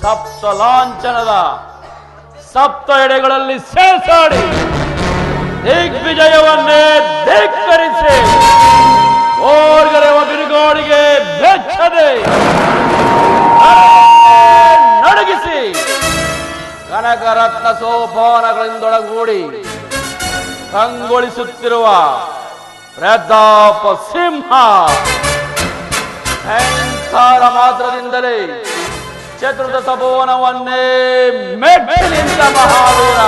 ಸಪ್ತ ಲಾಂಛನದ ಸಪ್ತ ಎಡೆಗಳಲ್ಲಿ ಸೇರ್ಸಾಡಿ ದಿಗ್ವಿಜಯವನ್ನೇ ಧಿಕ್ಕರಿಸಿ ಓರ್ಗರೆವ ಬಿರುಗಾಳಿಗೆ ಬೆಚ್ಚದೆ ನಡಗಿಸಿ ಕನಕರತ್ನ ಸೋಪಾನಗಳಿಂದೊಳಗೂಡಿ ಕಂಗೊಳಿಸುತ್ತಿರುವ ಪ್ರತಾಪ ಸಿಂಹ ಅಹಂಕಾರ ಮಾತ್ರದಿಂದಲೇ ಚತುರ್ಥ ಭುವನವನ್ನೇ ಮೆಟ್ಟಿ ನಿಂತ ಮಹಾವೀರ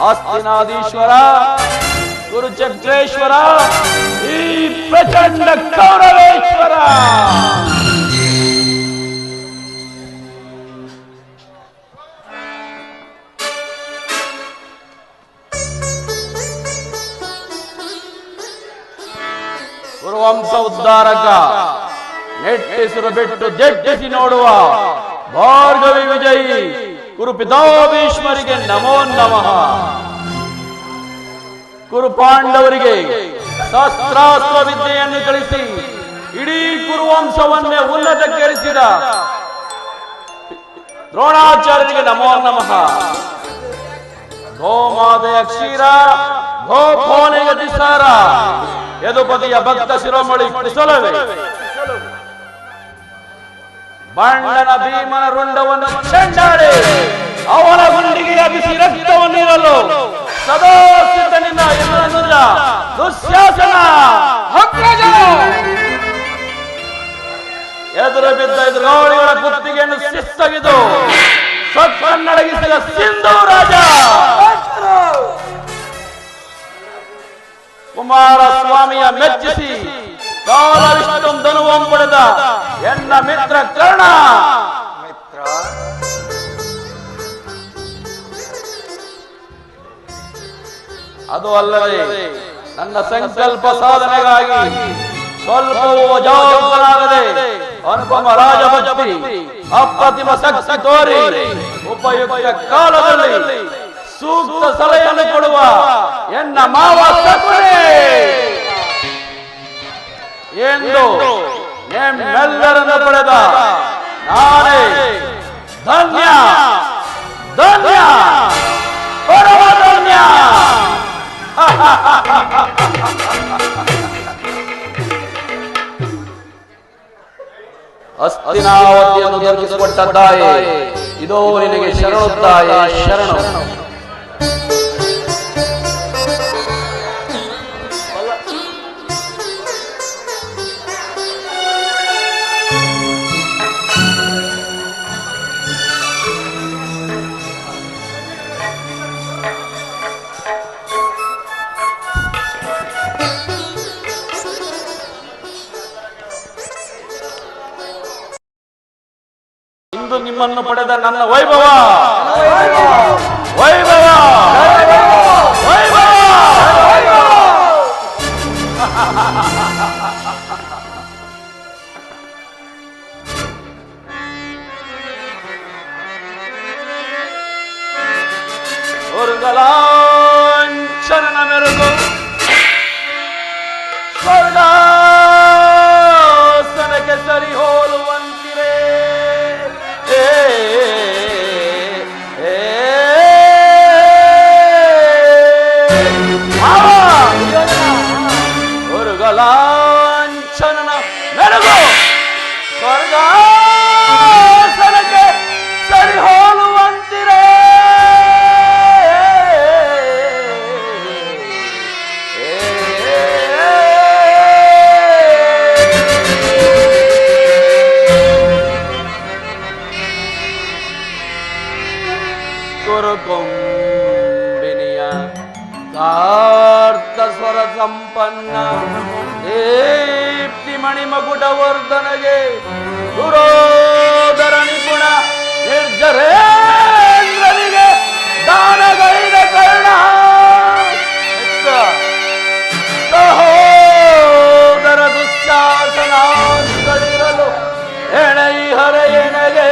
ಹಸ್ತಿನಾದೀಶ್ವರ ಗುರುಚಕ್ರೇಶ್ವರ ಈ ಪ್ರಚಂಡ ಕೌರವೇಶ್ವರ. ಕುರುವಂಶ ಉದ್ಧಾರಕ ನೆಟ್ಟಿಸಿರು ಬಿಟ್ಟು ಜಟ್ಟಿಸಿ ನೋಡುವ ಭಾರ್ಗವಿ ವಿಜಯಿ ಕುರು ಪಿತಾಭೀಷ್ಮರಿಗೆ ನಮೋ ನಮಃ. ಕುರು ಪಾಂಡವರಿಗೆ ಶಸ್ತ್ರಾಸ್ತ್ರ ವಿದ್ಯೆಯನ್ನು ಕಲಿಸಿ ಇಡೀ ಕುರುವಂಶವನ್ನೇ ಉನ್ನತಕ್ಕೇರಿಸಿದ ದ್ರೋಣಾಚಾರ್ಯರಿಗೆ ನಮೋ ನಮಃ. ಗೋಮಾತೆಯ ಕ್ಷೀರ ಗೋಪೋನೆಗೆ ದಿಸಾರ ಯದುಪತಿಯ ಭಕ್ತ ಶಿರೋಮಣಿ ಕುಶಲವೇ ಬಂಡನ ಭೀಮನ ರುಂಡವನ್ನು ಚೆಂಡಾಡಿ ಅವನ ಗುಂಡಿಗೆ ಬಿಸಿ ರಕ್ತವನ್ನಿರಲು ಸದಾ ಸಿದ್ಧನಿಂದ ಎದುರನುಜ ದುಶ್ಯಾಸನ ಎದುರು ಬಿದ್ದ ಎದುರಾಳಿಗಳ ಕುತ್ತಿಗೆಯನ್ನು ಶಿಸ್ತಗಿದು ಸತ್ಕನ್ನಡಗಿಸಿದ ಸಿಂಧು ರಾಜ ಕುಮಾರಸ್ವಾಮಿಯ ಮೆಚ್ಚಿಸಿ ಕಾಲವಿಷ್ಟು ಧನುವಂ ಪಡೆದ ಎನ್ನ ಮಿತ್ರ ಕರ್ಣ. ಅದು ಅಲ್ಲದೆ ನನ್ನ ಸಂಕಲ್ಪ ಸಾಧನೆಗಾಗಿ ಸ್ವಲ್ಪವೂ ಅಜಾಗರೂಕನಾಗದೆ ಅನುಪಮ ರಾಜಭಕ್ತಿ ಅಪ್ರತಿಮ ಶಕ್ತಿ ತೋರಿ ಉಪಯುಕ್ತ ಕಾಲದಲ್ಲಿ ಸೂಕ್ತ ಸಲಹೆಯನ್ನು ಕೊಡುವ ಎನ್ನ ಮಾವ ಸಕುನೆ ಎಂದು ನಿಮ್ಮೆಲ್ಲರನ್ನು ಪಡೆದ ನಾನೇ ಧನ್ಯ ಧನ್ಯ ಪರಮ ಧನ್ಯ. ಹಸ್ತಿನಾವತಿಯನ್ನು ದೊರಕಿಸಿಕೊಟ್ಟ ತಾಯಿ ಇದೋ ನಿನಗೆ ಶರಣು ತಾಯಿ ಶರಣು. ಇಂದು ನಿಮ್ಮನ್ನು ಪಡೆದ ನನ್ನ ವೈಭವ ವೈಭವ ವೈಭವ. ಸ್ವರ್ಗಲಾಂಛನ ಮೆರುಗು ಸ್ವರ್ಗಾಸನಕ್ಕೆ ಸರಿ ಹೋಲುವಂತಿರೇ ಲಾಂಛನ ಮೆರುಗು ಸ್ವರ್ಗಾಸನಕ್ಕೆ ಸರಿ ಹೋಲುವಂತಿರೇ. ಕುರುಕುಂಬಿನಿಯ ಕಾರ್ತ ಸ್ವರ ಸಂಪನ್ನ ದೀಪ್ತಿ ಮಣಿಮಕುಟವರ್ಧನಗೆ ದುರೋದರ ನಿಪುಣ ನಿರ್ಜರೇಂದ್ರನಿಗೆ ದಾನಗೈದ ಕರ್ಣ ಸಹೋದರ ದುಶ್ಯಾಸನಾದಿಗಳಿರಲು ಎಣೈ ಹರೆಯನಗೆ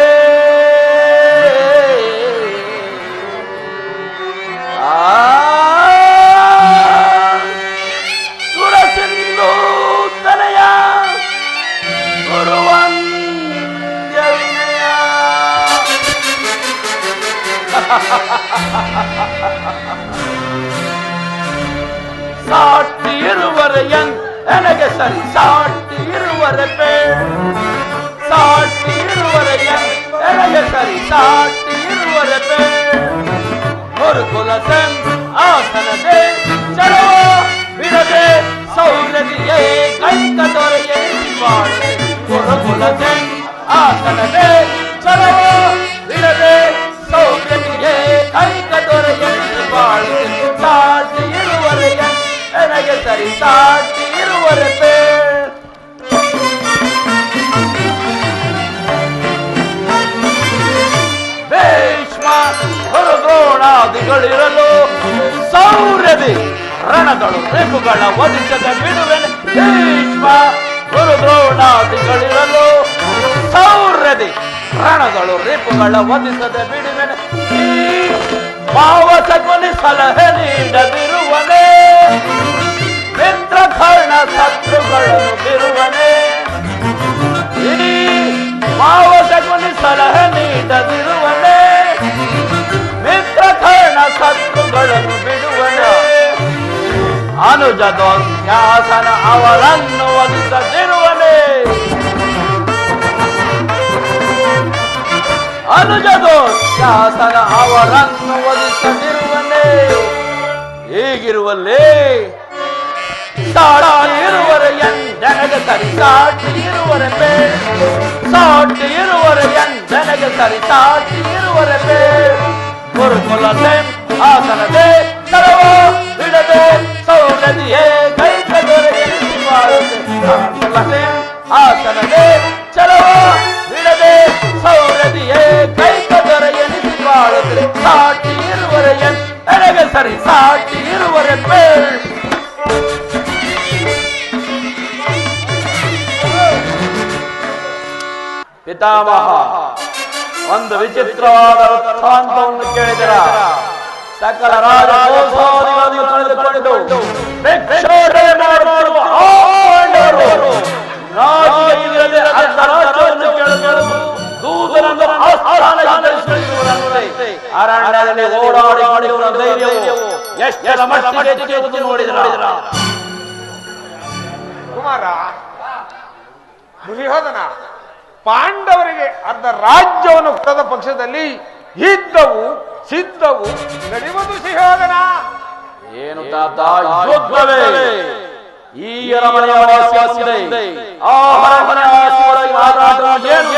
ಗುರುವಂದ್ಯ ವಿನಯ ಸಾಟಿ ಇರುವರೆ ನನಗೆ ಸರಿ ಸಾಟಿ ಇರುವರೆ ಸಾಟಿ ಇರುವರೆ ನನಗೆ ಸರಿ ಸಾಟಿ ಇರುವರೆ ಗುರುಕುಲ ಆಸನದೆ ಚಲೋ ಬಿಡದೆ ಸೌರದಿಯೇ ಕೈಕ ದೊರೆಯೇ ಬಾಳೆ ಗುರುಕುಲ ಆಸನದೆ ಚಲೋ ಬಿಡದೆ ಸೌರದಿಯೇ ಕೈಕ ದೊರೆಯೇ ಬಾಳೆ ಸಾಟಿ ಇರುವರೆ ನನಗೆ ಸರಿ ಸಾಟಿ ಇರುವರೆ ಭೀಷ್ಮ ಗುರುದ್ರೋಣಾದಿಗಳಿರಲು ಸೌರ್ಯದಿ ರಣಗಳು ರೇಪುಗಳ ವಧಿಸದ ಬಿಡುವೆನೆ ಭೀಷ್ಮ ಗುರುದ್ರೋಣಾದಿಗಳಿರಲು ಸೌರ್ಯದಿ ರಣಗಳು ರೇಪುಗಳ ವಧಿಸದ ಬಿಡುವೆನೆ ಮಾವಸಗುನಿ ಸಲಹೆ ನೀಡದಿರುವನೇ ಮಿತ್ರಕರ್ಣ ಶತ್ರುಗಳನ್ನು ಬಿರುವನೇ ಮಾವಸಗುನಿ ಸಲಹೆ ನೀಡದಿರುವನೇ ಮಿತ್ರಕರ್ಣ ಶತ್ರುಗಳನ್ನು ಬಿಡುವನೇ ಅನುಜದೋನ್ಯಾಸನ ಅವರನ್ನು ವಧಿಸದಿರುವನೇ ಅನುಜದೋನ್ಯಾಸನ ಅವರನ್ನು ವಧಿಸದಿರುವನೇ ಹೀಗಿರುವಲ್ಲೇ ಸಾಟಿ ಇರುವರೆ ನನಗೆ ಸರಿ ಸಾಟಿ ಇರುವರೆ ಸಾಟಿ ಇರುವರೆ ನನಗೆ ಸರಿ ಸಾಟಿ ಇರುವರೆ ಗುರುಕುಲ ಆಸನದೆ ಸರ್ವ ಬಿಡದೆ ಸೌರದಿಯೇ ಕೈಕ ದೊರೆಯೇ ಆಸನದೆ ಚಲವ ಬಿಡದೆ ಸೌರದಿಯೇ ಕೈಕ ದೊರೆಯನಿಸಿ ಬಾಳುತ್ತದೆ ಸಾಟಿ ಇರುವರೆ ನನಗೆ ಸರಿ ಸಾಟಿ ಇರುವರೆ ಪಿತಾಮಹ ಒಂದು ವಿಚಿತ್ರವಾದ ವೃತ್ತಾಂತವನ್ನು ಕೇಳಿದರ ಸಕಲ ರಾಜಕೋಶಾದಿಗಳನ್ನು ಕಳೆದುಕೊಂಡು ಭಿಕ್ಷಾಟನೆ ಮಾಡುತ್ತಿರುವ ನಾಚಿಕೆಯಿಲ್ಲದೆ ಅರ್ಧ ರಾಜ್ಯವನ್ನು ಕೇಳಲು ದೂತನನ್ನು ಆಸ್ಥಾನಕ್ಕೆ ಅರಣ್ಯದಲ್ಲಿ ಓಡಾಡಿಕೊಂಡಿರುವ ಧೈರ್ಯವು ಎಷ್ಟರ ಮಟ್ಟಿಗೆ ಹೆಚ್ಚು ನೋಡಿದರ ಕುಮಾರ ದುರ್ಯೋಧನ ಪಾಂಡವರಿಗೆ ಅರ್ಧ ರಾಜ್ಯವನ್ನು ಕೊಡದ ಪಕ್ಷದಲ್ಲಿ ಇದ್ದವು ಸಿದ್ಧವು ನಡೆಯುವುದು ಸಿಹೋದನ ಏನು ತಾತ ಯುದ್ಧವೇ ಈ ಅರಮನೆಯ ವಾಸಿಯಾಗಿದೆ ಆ ಅರಮನೆಯ ವಾಸಿಯಾಗಿ ಮಾತನಾಡುವುದು ಏನು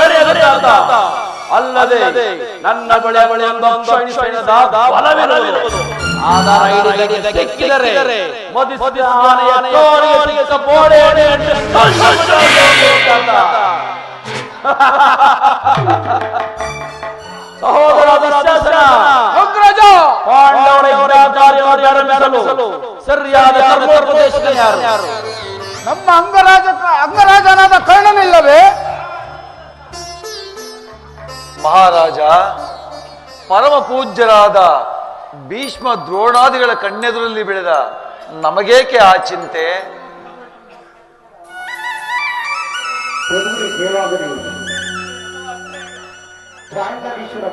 ಅಲ್ಲದೆ ನನ್ನ ಬಳಿ ಒಂದು ಸೈನ್ಯದ ಬಲವಿರುವುದು ಆಧಾರ ಹಿಡಿದಕ್ಕೆ ಸಿಕ್ಕಿದರೆ ಮೋದಿ ಆನೆಯ ಕೋರಿಗೆ ಸಪೋಡೆ ಸಹೋದರ ದುಶ್ಯಾಸನ ಪಾಂಡವರ ಯುದ್ಧಕಾರ್ಯವನ್ನು ಆರಂಭಿಸಲು ಸರಿಯಾದ ಕರ್ಮೋಪದೇಶ ಯಾರು? ನಮ್ಮ ಅಂಗರಾಜನಾದ ಕರ್ಣನಿಲ್ಲವೇ? ಮಹಾರಾಜ, ಪರಮ ಪೂಜ್ಯರಾದ ಭೀಷ್ಮ ದ್ರೋಣಾದಿಗಳ ಕಣ್ಣೆದುರಲ್ಲಿ ಬೆಳೆದ ನಮಗೇಕೆ ಆ ಚಿಂತೆ?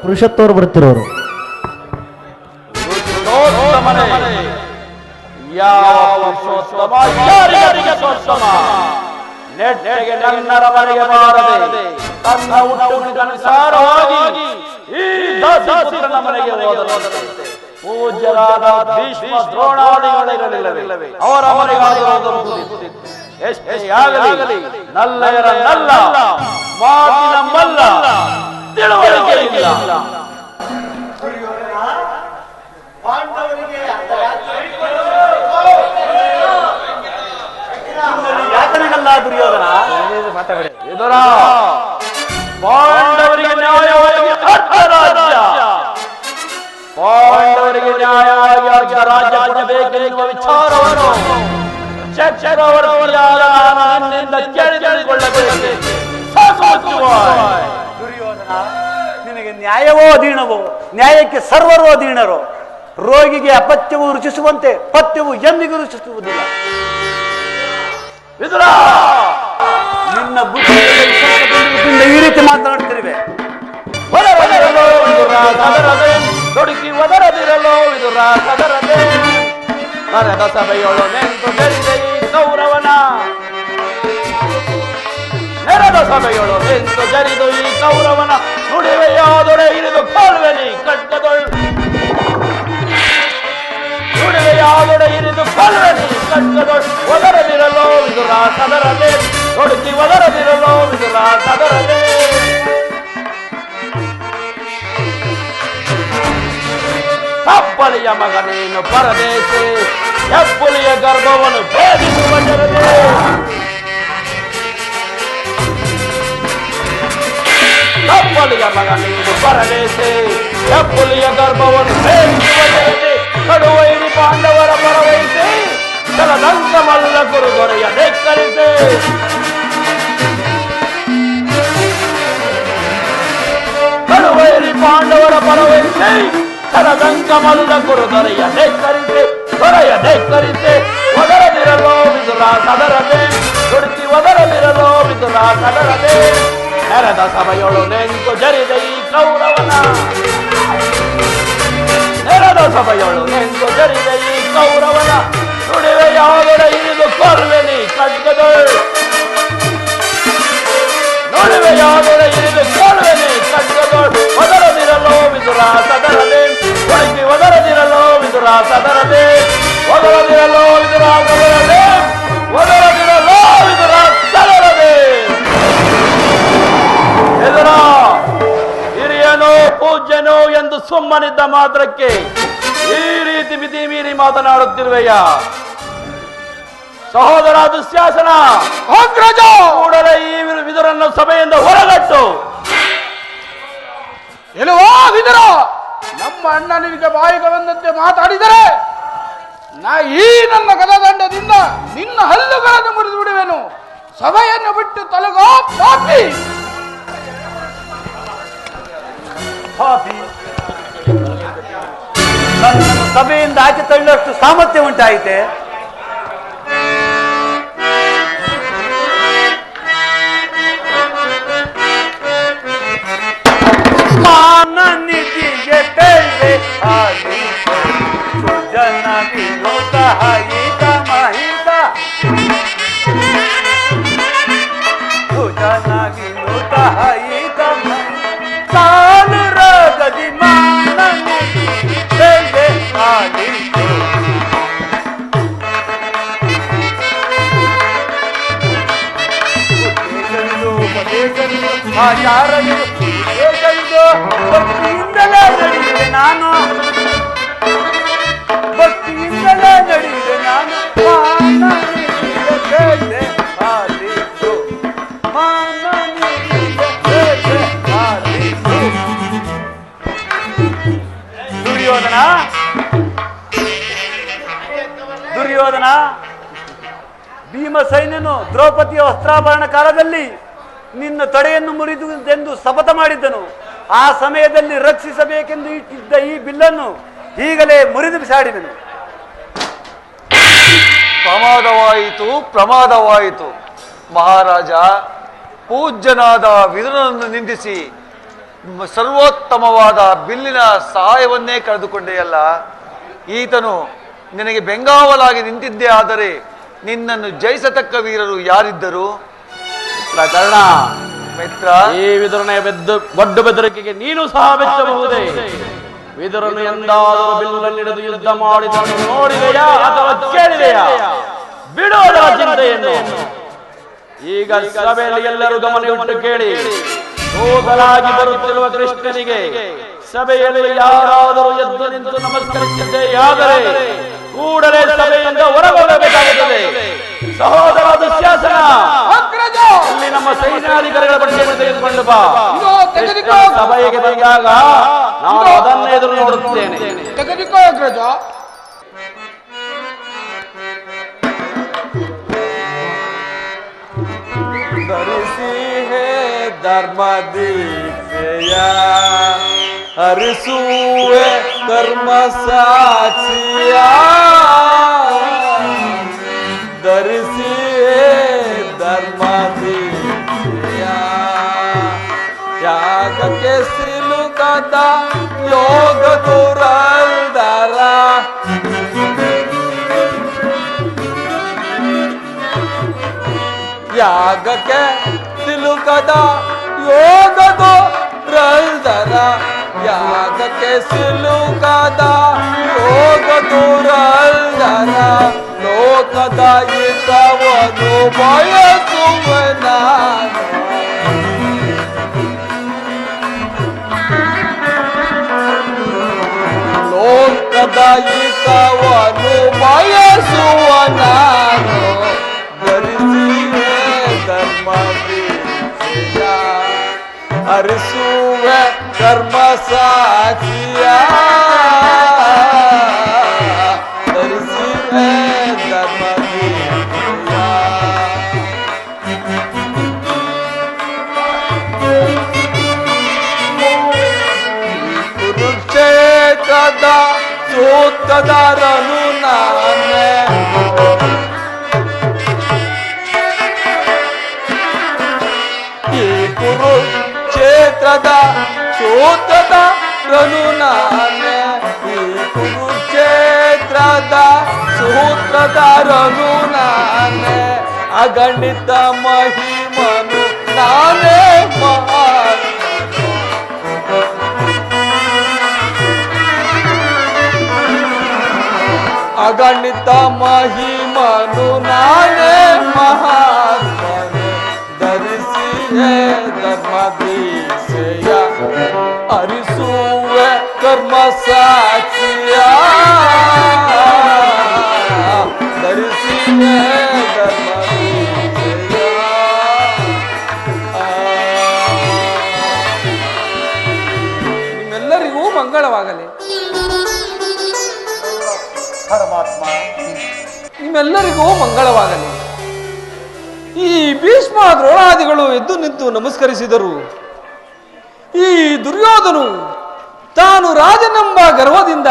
ಪುರುಷತ್ತವರು ಬರುತ್ತಿರೋರು ಯಾವ ಪುರುಷೋತ್ತಮ ಯಾರಿಗೆ ಸೋತ್ತಮ? ನೆಟ್ಟಗೆ ನನ್ನರ ಮನೆಗೆ ಬಾರದೆ ತನ್ನ ಹುಟ್ಟುಗುಣಿಗನುಸಾರವಾಗಿ ಈ ದಾಸಪುತ್ರನ ಮನೆಗೆ ಹೋದನು. ಪೂಜ್ಯರಾದ ಭೀಷ್ಮ ದ್ರೋಣಾದಿಗಳಿರಲಿಲ್ಲವೇ? ಅವರ ಮನೆಗಾದರೂ ಎಷ್ಟೇ ಆಗಲಿ ನಲ್ಲಯರ ನಲ್ಲ ಮಾತಿನ ಮಲ್ಲ ತಿಳುವಳಿಕೆ ಇಲ್ಲ. ದುರ್ಯೋಧನ ಇದರ ಪಾಂಡವರಿಗೆ ನ್ಯಾಯವಾಗಿ ಅರ್ಧ ರಾಜ್ಯ, ಪಾಂಡವರಿಗೆ ನ್ಯಾಯವಾಗಿ ಅರ್ಧ ರಾಜ್ಯ ಕೊಡಬೇಕೆನ್ನುವ ವಿಚಾರವನ್ನು ಚಕ್ರವರ್ತಿಯಾದ ಕೇಳಿ ತಿಳಿದುಕೊಳ್ಳಬೇಕು. ದುರ್ಯೋಧನ, ನಿನಗೆ ನ್ಯಾಯವೋ ಅಧೀನವೋ? ನ್ಯಾಯಕ್ಕೆ ಸರ್ವರೂ ಅಧೀನರು. ರೋಗಿಗೆ ಅಪತ್ಯವು ರುಚಿಸುವಂತೆ ಪಥ್ಯವು ಎಂದಿಗೂ ರುಚಿಸುವುದಿಲ್ಲ. ನಿನ್ನ ಬುದ್ಧಿಯಿಂದ ಈ ರೀತಿ ಮಾತನಾಡ್ತಿರುವೆ. ತೊಡಕಿ ಒದರದಿರಲು ವಿದುರ ಸದರದೆ ಮರದ ಸಭೆಯೊಳು ನೆಂಟು ಜರಿದೆ ಈ ಕೌರವನ ನೆರೆದ ಸಭೆಯೊಳು ನಿಂತು ಜರಿದು ಈ ಕೌರವನ ನುಡಿವೆಯಾದೊಡೆ ಇರಿದು ಕಾಲ್ವೆನಿ ಕಟ್ಟದೊಳ್ ನುಡಿವೆಯಾದೊಡೆ ಇರಿದು ಕಾಲ್ವೆನಿ ಕಟ್ಟದೊಳ್ ಒದರದಿರಲು ವಿದುರ ಸದರದೆ ತೊಡಕಿ ಒದರದಿರಲು ವಿದುರ ಸದರದೆ ತಪ್ಪಲಿಯ ಮಗನೇನು ಪರದೇಶಿ ಹೆಪ್ಪುಲಿಯ ಗರ್ಭವನ್ನು ಭೇದಿಸುವ ಜನರೇ ತಪ್ಪಲಿಯ ಮಗನೇನು ಪರದೇಶಿ ಹೆಪ್ಪುಲಿಯ ಗರ್ಭವನ್ನು ಭೇದಿಸುವ ಜನರೇ ಕಡುವೈರಿ ಪಾಂಡವರ ಪರವಹಿಸಿ ಜಲದಂಕ ಮಲ್ಲ ಗುರು ದೊರೆಯ ಧಿಕ್ಕರಿಸಿ ಕಡುವೈರಿ ಪಾಂಡವರ ಪರವಹಿಸಿ ಜಲದಂಕ ಮಲ್ಲ ಗುರು ದೊರೆಯ ಧಿಕ್ಕರಿಸಿ ಒದರದಿರಲು ವಿದುರ ಸದರದೆ ದುಡುಕಿ ಒದರದಿರಲು ವಿದುರ ಸದರದೆ ನೆರೆದ ಸಭೆಯೊಳು ನೆಂಟು ಜರಿದೆ ಈ ಕೌರವನ ನೆರೆದ ಸಭೆಯೊಳು ನೆಂಟು ಜರಿದೆ ಈ ಕೌರವನ ನುಡಿವೆಯಾದೊಡೆ ಇರಿದು ಕೊಲ್ವೆನಿ ಖಡ್ಗದೊಳ್ ನುಡಿವೆಯಾದೊಡೆ ಇರಿದು ಕೊಲ್ವೆನಿ ಖಡ್ಗದೊಳ್ ಒದರದಿರಲು ವಿದುರ ಸದರದೆ ದುಡುಕಿ ಒದರದಿರಲು ವಿದುರ ಸದರದೆ ಒದರದಿರಲು ವಿದುರ ಸದರದೆ ಒದರದಿರಲು ವಿದುರ ಸದರದೆ ಎದುರ ಹಿರಿಯನು ಪೂಜ್ಯನು ಎಂದು ಸುಮ್ಮನಿದ್ದ ಮಾತ್ರಕ್ಕೆ ಈ ರೀತಿ ಮಿತಿ ಮೀರಿ ಮಾತನಾಡುತ್ತಿರುವೆಯ ಸಹೋದರ ದುಶ್ಯಾಸನ ಕೂಡಲೇ ಈ ವಿದುರನ್ನು ಸಭೆಯಿಂದ ಹೊರಗಟ್ಟು ಎಲುವಾ ವಿದುರ, ನಮ್ಮ ಅಣ್ಣ ನಿನಗೆ ಬಾಯಿಗೆ ಬಂದಂತೆ ಮಾತಾಡಿದರೆ ನಾ ಈ ನನ್ನ ಗದದಂಡದಿಂದ ನಿನ್ನ ಹಲ್ಲುಗಳನ್ನು ಮುರಿದು ಬಿಡುವೆನು. ಸಭೆಯನ್ನು ಬಿಟ್ಟು ತೊಲಗೋ ಪಾಪಿ. ಪಾಪಿ, ನನ್ನನ್ನು ಸಭೆಯಿಂದ ಆಚೆ ತಳ್ಳಷ್ಟು ಸಾಮರ್ಥ್ಯ ಉಂಟಾಯಿತೆ. ನಿಧಿಗೆ ತಳ್ವೆ ಆಗಿ ಸುಜನ ವಿನೋದ ಹಿತ ಮಹಿತ ಸುಜನ ವಿನೋದ ಹಿತ ಸಾಲು ರಾಗದಿ ಮಾನ ನಿಧಿಗೆ ತಳ್ವೆ ಆಗಿ ಆಚಾರಗಳು ಭಕ್ತಿಯಿಂದಲೇ ನಡೆಯುವೆ ನಾನು, ಭಕ್ತಿಯಿಂದಲೇ ನಡೆಯುವೆ ನಾನು. ದುರ್ಯೋಧನ, ದುರ್ಯೋಧನ, ಭೀಮಸೈನ್ಯನು ದ್ರೌಪದಿಯ ವಸ್ತ್ರಾಭರಣ ಕಾಲದಲ್ಲಿ ನಿನ್ನ ತೊಡೆಯನ್ನು ಮುರಿದುದೆಂದು ಶಪಥ ಮಾಡಿದ್ದನು. ಆ ಸಮಯದಲ್ಲಿ ರಕ್ಷಿಸಬೇಕೆಂದು ಇಟ್ಟಿದ್ದ ಈ ಬಿಲ್ಲನ್ನು ಈಗಲೇ ಮುರಿದು ಬಿಸಾಡಿದನು. ಪ್ರಮಾದವಾಯಿತು, ಪ್ರಮಾದವಾಯಿತು. ಮಹಾರಾಜ, ಪೂಜ್ಯನಾದ ವಿದುರನನ್ನು ನಿಂದಿಸಿ ಸರ್ವೋತ್ತಮವಾದ ಬಿಲ್ಲಿನ ಸಹಾಯವನ್ನೇ ಕಳೆದುಕೊಂಡೆಯಲ್ಲ. ಈತನು ನಿನಗೆ ಬೆಂಗಾವಲಾಗಿ ನಿಂತಿದ್ದೇ ಆದರೆ ನಿನ್ನನ್ನು ಜಯಿಸತಕ್ಕ ವೀರರು ಯಾರಿದ್ದರು? ಪ್ರಕರಣ ಮಿತ್ರ, ಈ ವಿದುರನ ಗೊಡ್ಡು ಬೆದರಿಕೆಗೆ ನೀನು ಸಹ ಬೆಚ್ಚಬಹುದೇ? ವಿದುರನು ಎಂದಾದರೂ ಬಿಲ್ಲನ್ನಿಡಿದು ಯುದ್ಧ ಮಾಡಿದನು ನೋಡಿದೆಯಾ ಅಥವಾ ಕೇಳಿದೆಯಾ? ಬಿಡೋದ ಚಿಂತೆಯನ್ನು ಈಗ ಸಭೆಯಲ್ಲಿ ಎಲ್ಲರೂ ಗಮನವಿಟ್ಟು ಕೇಳಿ. ಸೋದರಾಗಿ ಬರುತ್ತಿರುವ ಕೃಷ್ಣನಿಗೆ ಸಭೆಯಲ್ಲಿ ಯಾರಾದರೂ ಎದ್ದು ನಿಂತು ನಮಸ್ಕರಿಸಿದ್ದೆಯಾದರೆ ಕೂಡಲೇ ಸಭೆಯಿಂದ ಹೊರಗೋಗಬೇಕಾಗುತ್ತದೆ. ಸಹೋದರ ದುಶ್ಯಾಸನ, ಇಲ್ಲಿ ನಮ್ಮ ಸೈನ್ಯಾಧಿಕಾರಿಗಳ ಪಟ್ಟಿಯನ್ನು ತೆಗೆದುಕೊಂಡು ಬಾ. ಸಭೆಗೆ ಬಂದಾಗ ನಾನು ಅದನ್ನೇ ಎದುರು ನೋಡುತ್ತೇನೆ. ತೆಗೆದುಕೋ ಅಗ್ರಜ. ಧರಿಸಿ ಹೇ ಧರ್ಮ ದೀಕ್ಷೆಯ ಹರಿಸುವೆ ಧರ್ಮ ಸಾಕ್ಷಿಯ ಧರಿಸಿ ಧರ್ಮ ದೀಕ್ಷೆಯ ಯಾಗಕ್ಕೆ ಸಿಲುಕದ ಯೋಗ ದೂರ ಯಾಗಕ್ಕೆ ಸಿಲುಕದ ಯೋಗದೋ ರಲ್ದರ ಯಾಗಕ್ಕೆ ಸಿಲುಕದ ಯೋಗದೋ ರಲ್ದರ ಲೋಕದ ಹಿತವನ್ನು ಬಯಸುವ ನಾನು ಲೋಕದ ಹಿತವನ್ನು ಬಯಸುವ ನಾನು ಧರಿಸಿವೆ ಧರ್ಮ ಹರಿಸುವೆ ಕರ್ಮ ಸಾಚಿಯ ಧರಿಸಿವೆ ಧರ್ಮ ಕುರುಕ್ಷೇತ್ರದ ಸೂತ್ರಧಾರನು ನಾನೇ ಈ ಕುರುಕ್ಷೇತ್ರದ ಸೂತ್ರಧಾರನು ನಾನೇ ಈ ಕುರುಕ್ಷೇತ್ರದ ಸೂತ್ರಧಾರನು ನಾನೇ ಅಗಣಿತ ಮಹಿಮನು ನಾನೇ ಮಹಾನ್ ಅಗಣಿತ ಮಹಿಮನು ನಾನೇ ಮಹಾತ್ಮನು ಧರಿಸಿಯೇ ಧರ್ಮದೀಸೆಯ ಹರಿಸುವೆ ಕರ್ಮ ಸಾಕ್ಷಿಯ ಧರಿಸಿಯೇ ಧರ್ಮದೀಸೆಯ ನಿಮ್ಮೆಲ್ಲರಿಗೂ ಮಂಗಳವಾಗಲಿ. ಪರಮಾತ್ಮ ನಿಮ್ಮೆಲ್ಲರಿಗೂ ಮಂಗಳವಾಗಲಿ. ಈ ಭೀಷ್ಮ ದ್ರೋಣಾದಿಗಳು ಎದ್ದು ನಿಂತು ನಮಸ್ಕರಿಸಿದರು. ಈ ದುರ್ಯೋಧನು ತಾನು ರಾಜನೆಂಬ ಗರ್ವದಿಂದ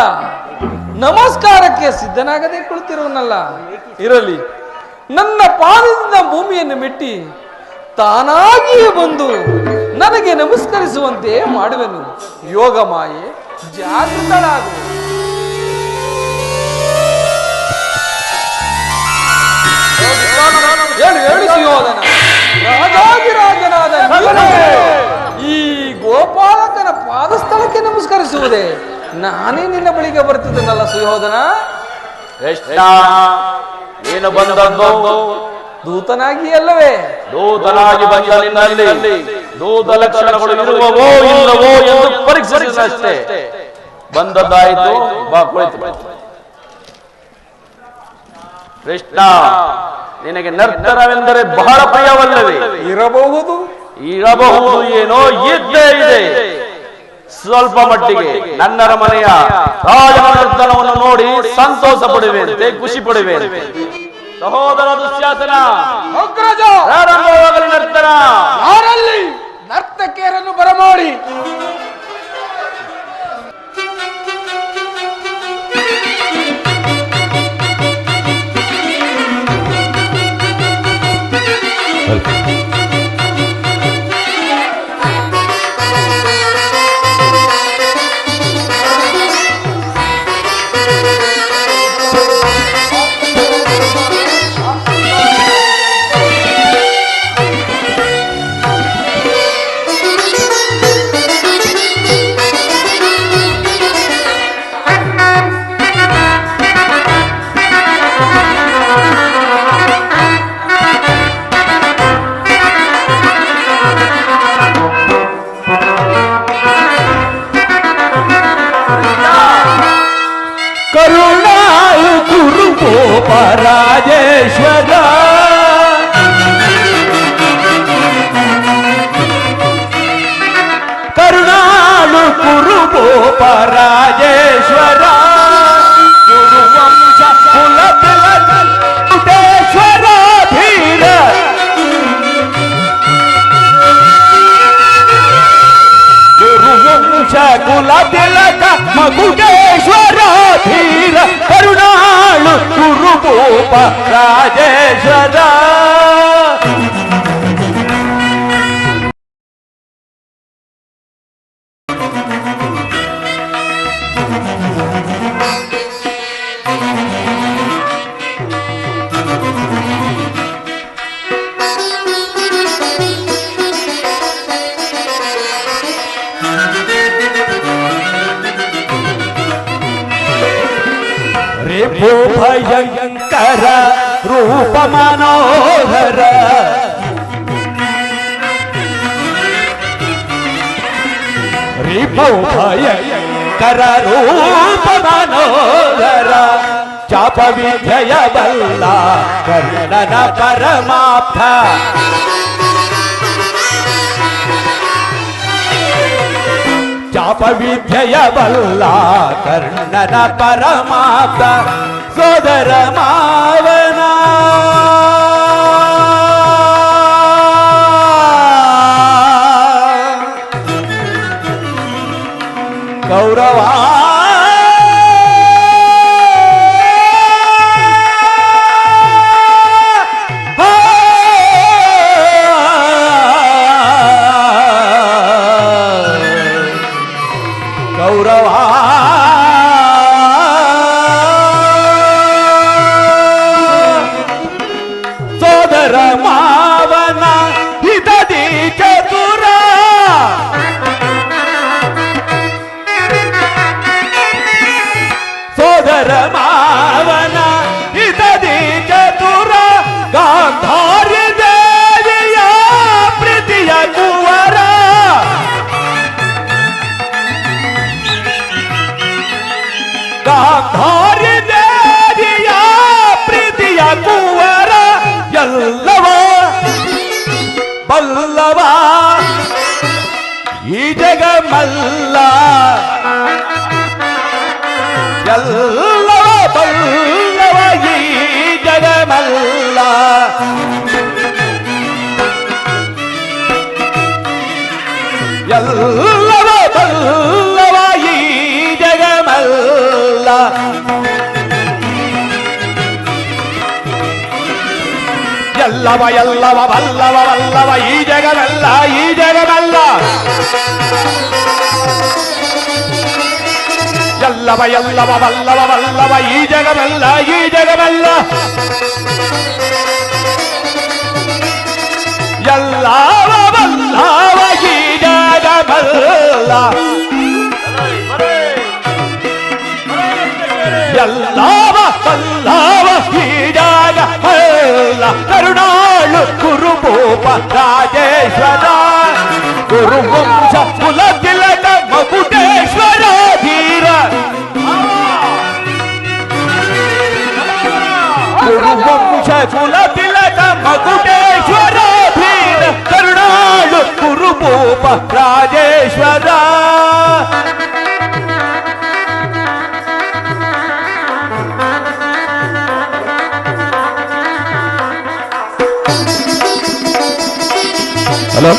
ನಮಸ್ಕಾರಕ್ಕೆ ಸಿದ್ಧನಾಗದೆ ಕುಳಿತಿರುವನಲ್ಲ. ಇರಲಿ, ನನ್ನ ಪಾದದಿಂದ ಭೂಮಿಯನ್ನು ಮೆಟ್ಟಿ ತಾನಾಗಿಯೇ ಬಂದು ನನಗೆ ನಮಸ್ಕರಿಸುವಂತೆ ಮಾಡುವೆನು. ಯೋಗ ಮಾಯೆ ಜಾಗೃತಳಾಗು. ಹೇಳು ಸುಯೋಧನ, ರಾಜಾದಿರಾಜನಾದ ಈ ಗೋಪಾಲಕನ ಪಾದಸ್ಥಳಕ್ಕೆ ನಮಸ್ಕರಿಸುವುದೇ? ನಾನೇ ನಿನ್ನ ಬಳಿಗೆ ಬರ್ತಿದ್ದನಲ್ಲ ಸುಯೋಧನ. ನೀನು ಬಂದದ್ದು ದೂತನಾಗಿ ಅಲ್ಲವೇ? ದೂತನಾಗಿ ಬಂದ ನಿನ್ನಲ್ಲಿ ದೂತ ಲಕ್ಷಣಗಳು ಇರುವವೋ ಇಲ್ಲವೋ ಎಂದು ಪರೀಕ್ಷಿಸಿದಷ್ಟೇ. ಬಂದದ್ದಾಯಿತು, ಬಾ ಕುಳಿತು. ಕೃಷ್ಣ, ನಿನಗೆ ನರ್ತನವೆಂದರೆ ಬಹಳ ಪ್ರಿಯವಲ್ಲವೇ? ಇರಬಹುದು ಏನೋ ಇದ್ದೇ ಇದೆ. ಸ್ವಲ್ಪ ಮಟ್ಟಿಗೆ ನನ್ನ ಮನೆಯ ರಾಜನ ನರ್ತನವನ್ನು ನೋಡಿ ಸಂತೋಷ ಪಡುವೆಂತೆ, ಖುಷಿ ಪಡುವೆಂತೆ. ಸಹೋದರ ದುಶ್ಯಾಸನ, ಅಗ್ರಜ, ಪ್ರಾರಂಭವಾಗಲಿ ನರ್ತನ. ಯಾರಲ್ಲಿ ನರ್ತಕಿಯರನ್ನು ಬರಮಾಡಿ. ರಾಜೇಶ್ವರ ಕರುಣಾಳು ಕುರುಗೋಪ ರಾಜೇಶ್ವರ ಗುರುವಂಶ ಕುಲತಿಲಕೇಶ್ವರ ಧೀರ ಗುರುವಂಶ ಕುಲತಿಲಕ ಮಗುಗೇಶ್ವರ ಧೀರ ಕರುಣಾಳು ಕುರುಗೋಪ ರಾಜೇಶ್ವರ ಭಯಂಕರ ರೂಪ ಮನೋಹರ ರಿಪು ಭಯಂಕರ ರೂಪ ಮನೋಹರ ಚಾಪ ವಿಜಯ ಬಲ್ಲ ಕರ್ಣನ ಪರಮಾಪ್ತ ಚಾಪ ವಿದ್ಯೆಯ ಬಲ್ಲ ಕರ್ಣನ ಪರಮಾಪ್ತ ಸೋದರ ಮಾವನ ಕೌರವ ಕೌರವ ಸೋದರ ಮಾವನ ಹಿತದಿ ಚತುರ ಸೋದರ ಮಾವನ ಹಿತದಿ ಚತುರ ಗಾಂಧಾರ್ಯ ದೇವಿಯ ಪ್ರೀತಿಯ ಕುವರ ಗಾಂಧಾರ್ಯ ದೇವಿಯ ಪ್ರೀತಿಯ ಕುವರ ಎಲ್ಲವ ಬಲ್ಲವ ಈ ಜಗಮಲ್ಲ ಎಲ್ಲವ ಬಲ್ಲವ ಈ ಜಗಮಲ್ಲ ಎಲ್ಲವ ಬಲ್ಲವ ಈ ಜಗಮಲ್ಲ ಎಲ್ಲವ ಎಲ್ಲವ ಬಲ್ಲವ ಬಲ್ಲವ ಈ ಜಗಮಲ್ಲ ಈ ಜಗಮಲ್ಲ ಎಲ್ಲವ ಎಲ್ಲವ ಬಲ್ಲವ ಬಲ್ಲವ ಈ ಜಗಮಲ್ಲ ಈ ಜಗಮಲ್ಲ ಎಲ್ಲವ ಬಲ್ಲವ ಈ ಜಗಮಲ್ಲ ಎಲ್ಲವ ಬಲ್ಲವ ಈ ಜಗಮಲ್ಲ ಕರುಣಾಳು ಕುರುಭೂಪ ರಾಜೇಶ್ವರ ಗುರುವಂಶ ಕುಲ ತಿಲಕ ಮಕುಟೇಶ್ವರ ಧೀರ ಗುರುವಂಶ ಕುಲ ತಿಲಕ ಮಕುಟೇಶ್ವರ ಧೀರ ಕರುಣಾಳು ಕುರುಭೂಪ ರಾಜೇಶ್ವರ ಹಲೋ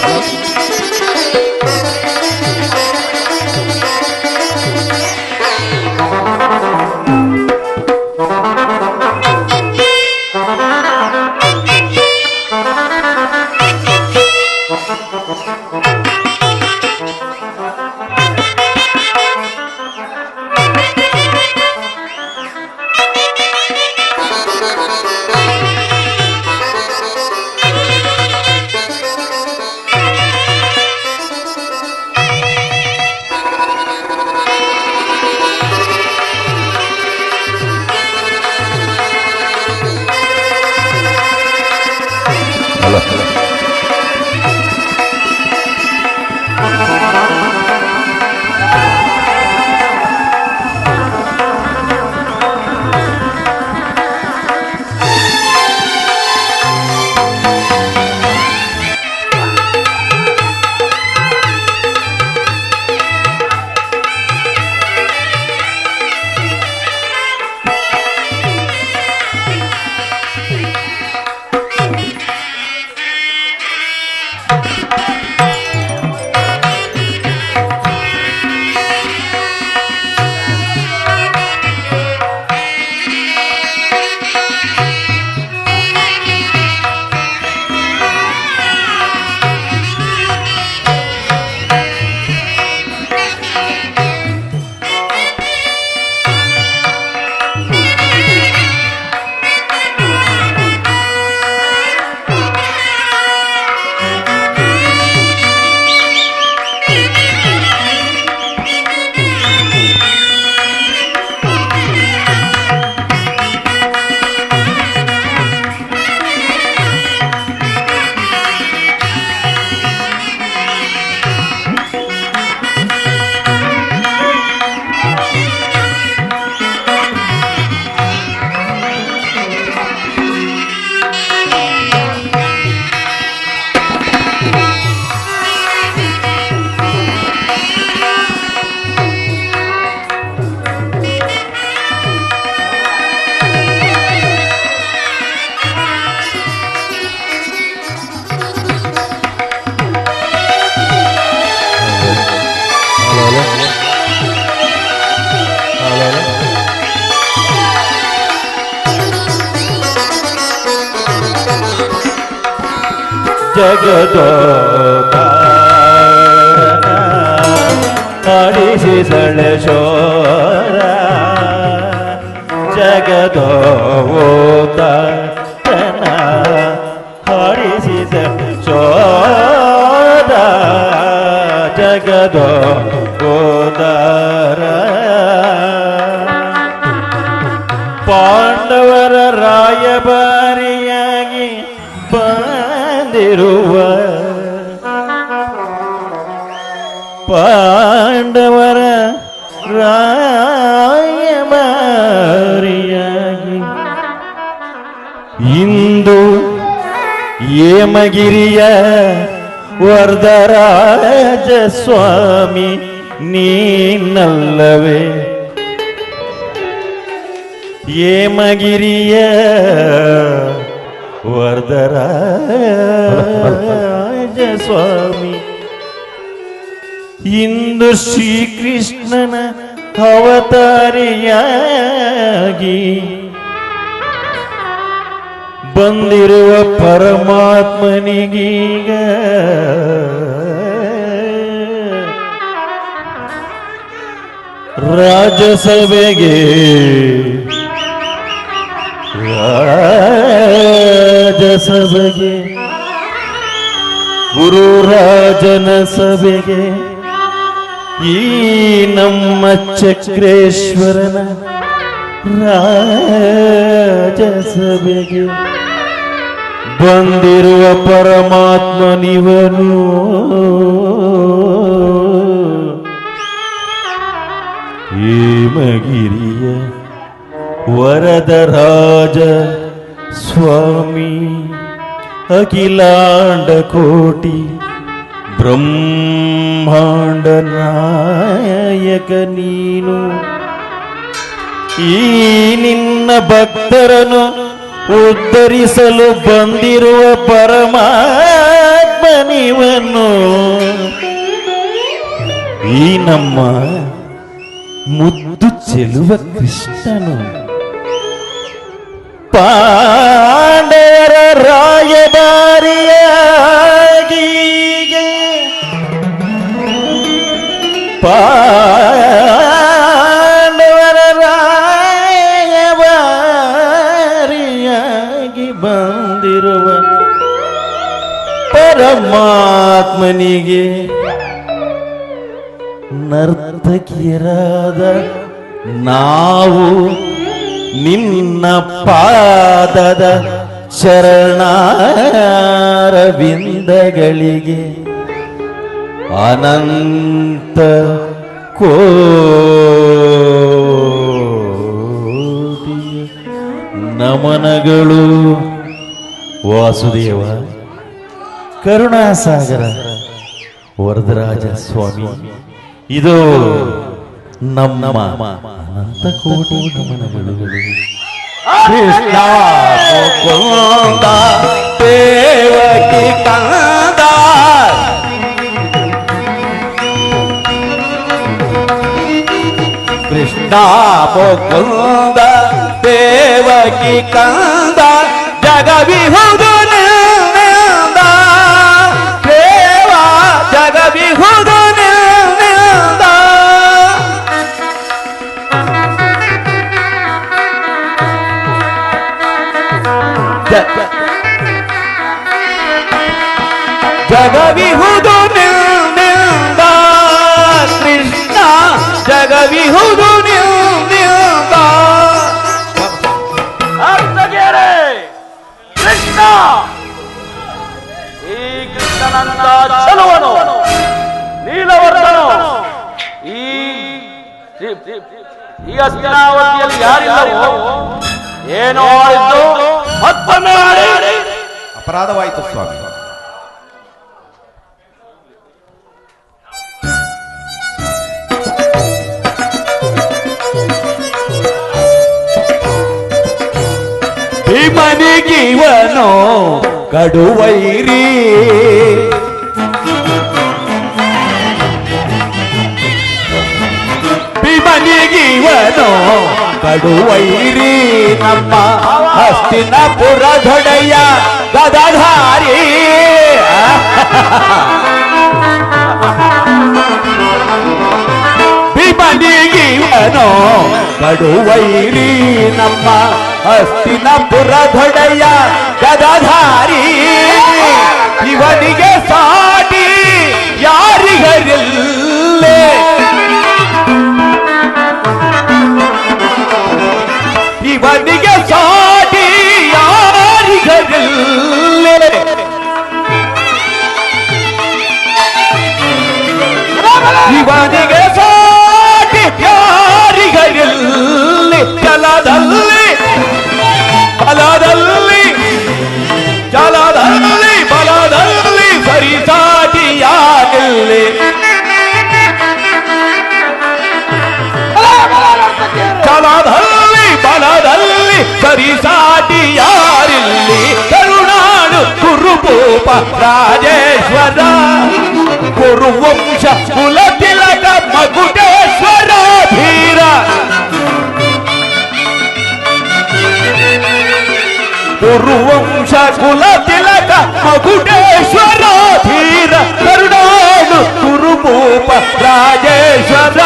ಜಗದೋತಾರನ ಆಡಿಸಿದಳೆ ಶೋರ ಜಗದೋತಾರನ ಆಡಿಸಿದ ಶೋರ ಜಗದೋತಾರ ಪಾಂಡವರ ರಾಯಭಾರಿಯಾಗಿ ಬಂದಿರುವ ಪಾಂಡವರ ರಾಯಭಾರಿಯಾಗಿ ಇಂದು ಹೇಮಗಿರಿಯ ವರದರಾಜ ಸ್ವಾಮಿ ನೀನಲ್ಲವೇ ಹೇಮಗಿರಿಯ ವರದರಾಜ ಸ್ವಾಮಿ ಇಂದು ಶ್ರೀಕೃಷ್ಣನ ಅವತಾರಿಯಾಗಿ ಬಂದಿರುವ ಪರಮಾತ್ಮನಿಗೀಗ ರಾಜಸಭೆಗೆ ರಾಜಸಭೆಗೆ ಗುರುರಾಜನ ಸಭೆಗೆ ಈ ನಮ್ಮ ಚಕ್ರೇಶ್ವರನ ರಾಜಸಭೆಗೆ ಬಂದಿರುವ ಪರಮಾತ್ಮನಿವನು ಹೇಮಗಿರಿಯ ವರದರಾಜ ಸ್ವಾಮಿ ಅಖಿಲಾಂಡ ಕೋಟಿ ಬ್ರಹ್ಮಾಂಡ ನಾಯಕ ನೀನು ಈ ನಿನ್ನ ಭಕ್ತರನ್ನು ಉದ್ಧರಿಸಲು ಬಂದಿರುವ ಪರಮಾತ್ಮನಿವನು ಈ ನಮ್ಮ ಮುದ್ದು ಚೆಲುವ ಕೃಷ್ಣನು ಪಾಂಡವರ ರಾಯಭಾರಿಯಾಗಿ ಪಾಂಡವರ ರಾಯಭಾರಿಯಾಗಿ ಬಂದಿರುವ ಪರಮಾತ್ಮನಿಗೆ ನರ್ತಕಿಯರಾದ ನಾವು ನಿನ್ನ ಪಾದದ ಚರಣಾರವಿಂದಗಳಿಗೆ ಅನಂತ ಕೋಟಿ ನಮನಗಳು. ವಾಸುದೇವ ಕರುಣಾಸಾಗರ ವರದರಾಜ ಸ್ವಾಮಿ, ಇದು ನಮ್ಮ ಅನಂತ ಕೋಟಿ ನಮನಗಳು. ಕೃಷ್ಣ ಮುಕುಂದ ದೇವಕಿ ಕಂದ ಕೃಷ್ಣ ಮುಕುಂದ ದೇವಕಿ ಕಂದ ಜಗವಿಹುದು ನಿಂದ ದೇವ ಜಗವಿಹುದು ನಿಂದ ಜಗವಿಹುದು ನಿಂದ ಕೃಷ್ಣ ಜಗವಿಹುದು ನಿಂದ ಅರ್ಥಗೆರೆ ಕೃಷ್ಣ. ಈ ಕೃಷ್ಣನಂತ ಚಲುವನು ನೀಲವರ್ಣನು ಈ ಹಸ್ತಿನಾವತಿಯಲ್ಲಿ ಯಾರಿಲ್ಲವೋ ಏನೋ ಆಡಿದ್ದು ಮತ್ತೊಮ್ಮೆ ಆಡಿ. ಅಪರಾಧವಾಯಿತು ಸ್ವಾಮಿ. ಭೀಮನಿಗಿವನು ಕಡುವೈರಿ ಭೀಮನಿಗಿವನು ಕಡುವೈರಿ ನಮ್ಮ ಹಸ್ತಿನಪುರ ದೊಡೆಯ ಗದಧಾರಿ ಭೀಮನಿಗಿವನೋ ಕಡುವೈರಿ ನಮ್ಮ ಹಸ್ತಿನಪುರದೊಡೆಯ ಗದಾಧಾರಿ ಇವನಿಗೆ ಸಾಟಿ ಯಾರಿಗರಿಲ್ಲೇ ಇವನಿಗೆ ಸಾಟಿ ಯಾರಿಗರಿಲ್ಲೇ ಇವನಿಗೆ ಸಾಟಿ ಯಾರಿಗರಿಲ್ಲಿ ಜಲದಲ್ಲಿ ಬಲದಲ್ಲಿ ಜಲದಲ್ಲಿ ಬಲದಲ್ಲಿ ಸರಿಸಾಟಿ ಯಾರಿಲ್ಲಿ ಜಲದಲ್ಲಿ ಬಲದಲ್ಲಿ ಸರಿಸಾಟಿ ಯಾರಿಲ್ಲಿ ಕರುಣಾಳು ಕುರುಭೂಪ ರಾಜೇಶ್ವರ ಕುರುವಂಶ ಕುಲತಿಲಕ ಮಗುಟೇಶ್ವರ ಧೀರ ಕುರುವಂಶ ಕುಲತಿಲಕ ಮಗುಟೇಶ್ವರ ಧೀರ ಕರುಣಾಳು ಕುರುಭೂಪ ರಾಜೇಶ್ವರ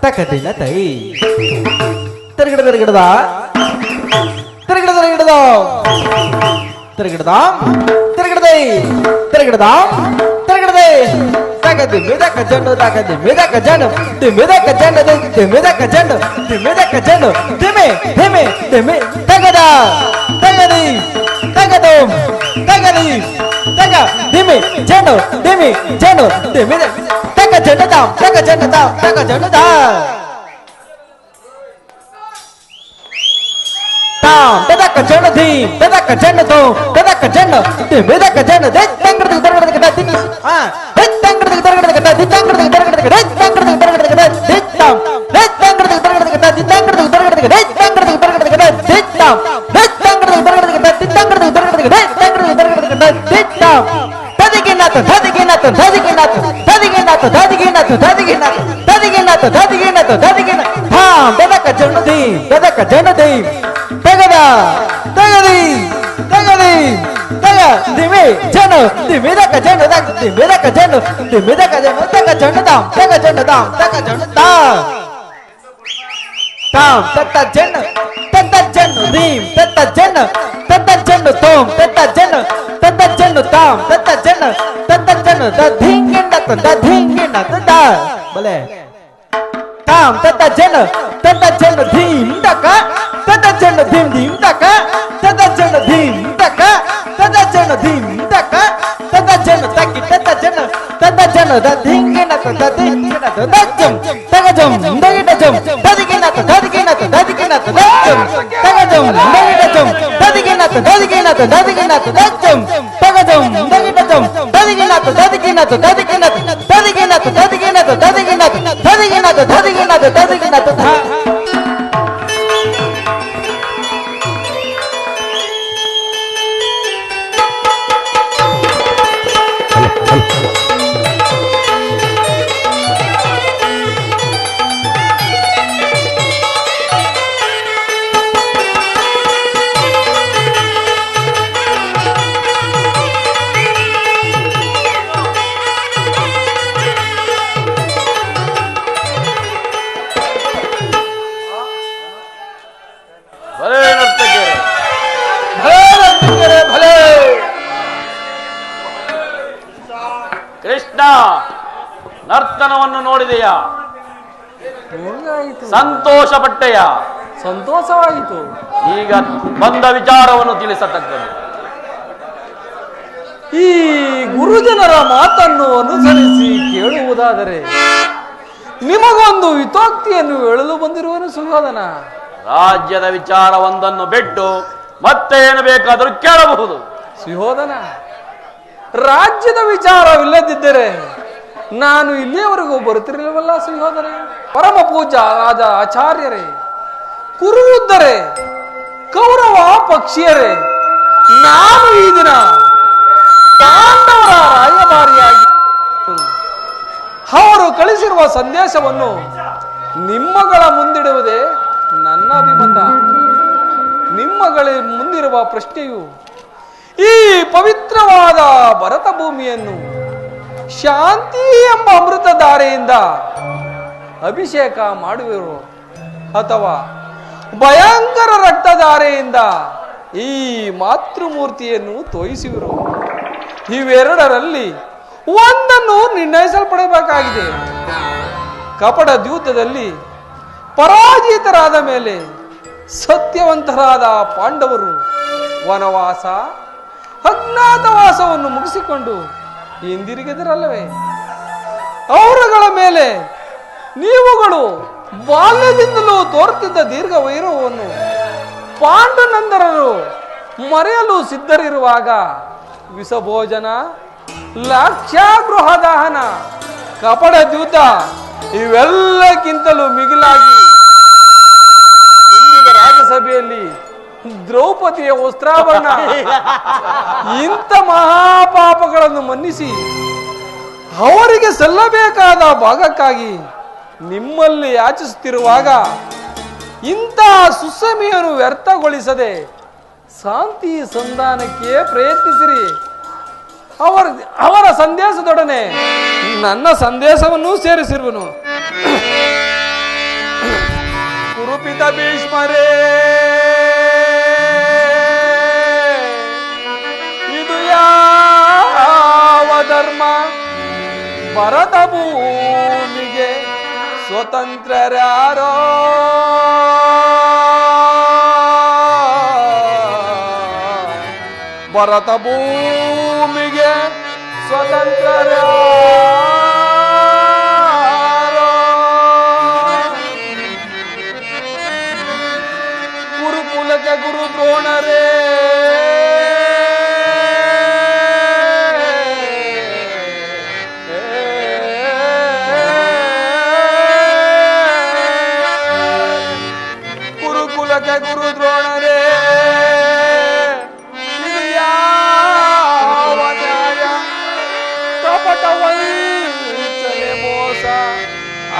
ತಕದಿನ ತೈ ತಿರುಗಿಡ ತಿರುಗಿಡದ ತಿರುಗಿಡ ತಿರುಗಿಡದ ತಿರುಗಿಡದ ತಿರುಗಿಡದೈ ತಿರುಗಿಡದ ತಿರುಗಿಡದೈ ತಗದಿ ಮಿದಕ ಜಂಡು ತಗದಿ ಮಿದಕ ಜಂಡು ಮಿದಕ ಜಂಡು ಮಿದಕ ಜಂಡು ಮಿದಕ ಜಂಡು ದಿಮೆ ದಿಮೆ ದಿಮೆ ತಗದ ತಗದಿ ತಗದು ತಗದಿ ತಗ ದಿಮೆ ಜಂಡು ದಿಮೆ ಜಂಡು ದಿಮೆ ತಗ ಜಂಡು ತಾಂ ತಗ ಜಂಡು ತಾಂ ತಗ ಜಂಡು ತಾಂ ತದಕ ಜಂಡು ಧೀ ತದಕ ಜಂಡು ತೋ ತದಕ ಜಂಡು ಮಿದಕ ಜಂಡು ದೆ ತಂಗಡ ತಗಡ ತಗಡ ದಿ ಆ ದೆ ತಂಗಡ ತಗಡ ತಗಡ ದಿ ತಂಗಡ ತಗಡ ತಗಡ ದೆ ತಂಗಡ ತಗಡ ತಗಡ ದಿ ತಾಂ ದೆ ತಂಗಡ ತಗಡ ತಗಡ ದಿ ತಂಗಡ ತಗಡ ತಗಡ ದೆ ತಂಗಡ ತಗಡ ತಗಡ ದಿ ತಾಂ ದೆ ತಂಗಡ ತಗಡ ತಗಡ ದಿ ತಂಗಡ ತಗಡ ತಗಡ ದೆ ತಂಗಡ ತಗಡ ತಗಡ ದಿ ತಾಂ ತದಿಗಿನಾತ ತದಿಗಿನಾತ ತದಿಗಿನಾತ ತದಿಗಿನಾತ ತದಿಗಿನಾತ ತದಿಗಿನಾತ ತದಿಗಿನಾತ ತದಿಗಿನಾತ ತದಿಗಿನ ತಾಂ ತದಕ ಜಂಡು ಧೀ ತದಕ ಜಂಡು ಧೀ ತಗದ ತಗದಿ ತಗದಿ ತಗ ದಿಮೆ ಜಂಡು ದಿಮಿದಕ ಜಂಡು ತಗ ದಿಮಿದಕ ಜಂಡು ದಿಮಿದಕ ಜಂಡು ತಗ ಜಂಡು ತಾಂ ತಗ ಜಂಡು ತಾಂ ತಗ ಜಂಡು ತಾಂ ತಾಂ ತತ್ತ ಜಂಡು ಧೀಂ ತತ್ತ ಜಂಡು ತೋಂ ತತ್ತ ಜಂಡು ತಾಂ ತತ್ತ ಜಂಡು ದ ಧಿಂಗಿಂಡ ದ ಧಿಂಗಿಂಡ ದ ಬಲೆ ತಾಂ ತತ್ತ ಜಂಡು ಧೀಂ ತಕ ತತ್ತ ಜಂಡು ಧೀಂ ಧೀಂ ತಕ ತತ್ತ ಜಂಡು ಧೀಂ ತಕ ತತ್ತ ಜಂಡು ಧೀಂ ತಕ ತತ್ತ ಜಂಡು ತಕ್ಕಿ ತತ್ತ ಜಂಡು ದ ಧಿಂಗಿಂಡ ದ ಧಿಂಗಿಂಡ ದ ಜಂ ತಗ ಜಂ ದಗಿಡ ಜಂ ತದಿಗಿನ ತದಿಗಿನ ತದಿಗಿನ ದ ಜಂ ತಗ ಜಂ ದಗಿಡ ಜಂ ತದಿಗಿನ ತದಿಗಿನ ತದಿಗಿನ ದ ಜಂ ತಗ ಜಂ ದಗಿಡ ಜಂ ತದಿಗಿನ ತದಿಗಿನ ತದಿಗಿನ ತದಿಗಿನ ತದಿಗಿನ ತದಿಗಿನ ತದಿಗಿನ ತದಿಗಿನ ತದಿಗಿನ ತ ನರ್ತನವನ್ನು ನೋಡಿದೆಯಾ? ಹೆಂಗಾಯಿತು? ಸಂತೋಷ ಪಟ್ಟೆಯ? ಸಂತೋಷವಾಯಿತು. ಈಗ ಬಂದ ವಿಚಾರವನ್ನು ತಿಳಿಸತಕ್ಕದ್ದು. ಈ ಗುರುಜನರ ಮಾತನ್ನು ಅನುಸರಿಸಿ ಕೇಳುವುದಾದರೆ ನಿಮಗೊಂದು ಹಿತೋಕ್ತಿಯನ್ನು ಹೇಳಲು ಬಂದಿರುವನು ಸುಯೋಧನ. ರಾಜ್ಯದ ವಿಚಾರವೊಂದನ್ನು ಬಿಟ್ಟು ಮತ್ತೆ ಏನು ಬೇಕಾದರೂ ಕೇಳಬಹುದು. ಸುಯೋಧನ, ರಾಜ್ಯದ ವಿಚಾರವಿಲ್ಲದಿದ್ದರೆ ನಾನು ಇಲ್ಲಿಯವರೆಗೂ ಬರುತ್ತಿರಲಿಲ್ಲವಲ್ಲ ಸುಯೋಧನ. ಪರಮ ಪೂಜಾ ರಾಜ ಆಚಾರ್ಯರೇ, ಕುರುವೃದ್ಧರೇ, ಕೌರವ ಪಕ್ಷಿಯರೇ, ನಾನು ಈ ದಿನ ಪಾಂಡವರ ರಾಯಭಾರಿಯಾಗಿ ಅವರು ಕಳಿಸಿರುವ ಸಂದೇಶವನ್ನು ನಿಮ್ಮಗಳ ಮುಂದಿಡುವುದೇ ನನ್ನ ಅಭಿಮತ. ನಿಮ್ಮಗಳ ಮುಂದಿರುವ ಪ್ರಶ್ನೆಯು ಈ ಪವಿತ್ರವಾದ ಭರತ ಭೂಮಿಯನ್ನು ಶಾಂತಿ ಎಂಬ ಅಮೃತಧಾರೆಯಿಂದ ಅಭಿಷೇಕ ಮಾಡುವಿರೋ ಅಥವಾ ಭಯಂಕರ ರಕ್ತಧಾರೆಯಿಂದ ಈ ಮಾತೃಮೂರ್ತಿಯನ್ನು ತೋಯಿಸುವಿರೋ, ಇವೆರಡರಲ್ಲಿ ಒಂದನ್ನು ನಿರ್ಣಯಿಸಲ್ಪಡಬೇಕಾಗಿದೆ. ಕಪಟ ದ್ಯೂತದಲ್ಲಿ ಪರಾಜಿತರಾದ ಮೇಲೆ ಸತ್ಯವಂತರಾದ ಪಾಂಡವರು ವನವಾಸ ಅಜ್ಞಾತವಾಸವನ್ನು ಮುಗಿಸಿಕೊಂಡು ಹಿಂದಿರುಗಿದರಲ್ಲವೇ? ಅವರುಗಳ ಮೇಲೆ ನೀವುಗಳು ಬಾಲ್ಯದಿಂದಲೂ ತೋರುತ್ತಿದ್ದ ದೀರ್ಘ ವೈರವನ್ನು ಪಾಂಡುನಂದರರು ಮರೆಯಲು ಸಿದ್ಧರಿರುವಾಗ ವಿಷಭೋಜನ, ಲಾಕ್ಷಾಗೃಹ ದಹನ, ಕಪಟ ದ್ಯೂತ ಇವೆಲ್ಲಕ್ಕಿಂತಲೂ ಮಿಗಿಲಾಗಿ ಇಂದಿನ ರಾಜ್ಯಸಭೆಯಲ್ಲಿ ದ್ರೌಪದಿಯ ವಸ್ತ್ರಾಭರಣ ಇಂಥ ಮಹಾಪಾಪಗಳನ್ನು ಮನ್ನಿಸಿ ಅವರಿಗೆ ಸಲ್ಲಬೇಕಾದ ಭಾಗಕ್ಕಾಗಿ ನಿಮ್ಮಲ್ಲಿ ಯಾಚಿಸುತ್ತಿರುವಾಗ ಇಂಥ ಸುಸಮಿಯನ್ನು ವ್ಯರ್ಥಗೊಳಿಸದೆ ಶಾಂತಿ ಸಂಧಾನಕ್ಕೆ ಪ್ರಯತ್ನಿಸಿರಿ. ಅವರ ಸಂದೇಶದೊಡನೆ ನನ್ನ ಸಂದೇಶವನ್ನು ಸೇರಿಸಿರುವನು. ಕುರುಪಿತ ಭೀಷ್ಮರೇ, ಇದು ಯಾವ ಧರ್ಮ? ಭರತ ಭೂಮಿಗೆ ಸ್ವತಂತ್ರರ್ಯಾರೋ? ಭರತ ಭೂಮಿಗೆ ಸ್ವತಂತ್ರರ್ಯಾರೋ? ಗುರುಕುಲಕ್ಕೆ ಗುರು ದ್ರೋಣರೇ, ಗುರುಕುಲಕ್ಕೆ ಗುರು ದ್ರೋಣರೇ, ಇದು ಯಾವ ನ್ಯಾಯ? ಕಪಟ ವಂಚನೆ ಮೋಸ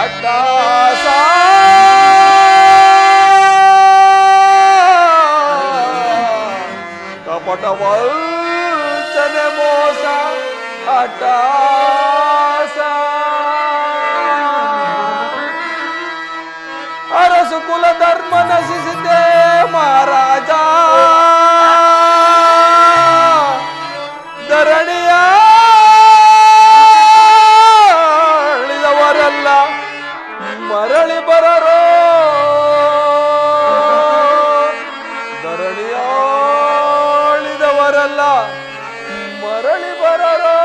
ಅಟ್ಟಾಸ, ಕಪಟ ವಂಚನೆ ಮೋಸ ಅಟ್ಟಾಸ. ಅರಸು ಕುಲ ಧರ್ಮ ನಶಿಸಿದೆ ಮಹಾರಾಜ, ಧರಣಿಯ ಅಳಿದವರೆಲ್ಲ ಮರಳಿ ಬರರೋ, ಧರಣಿಯ ಅಳಿದವರೆಲ್ಲ ಮರಳಿ ಬರರೋ.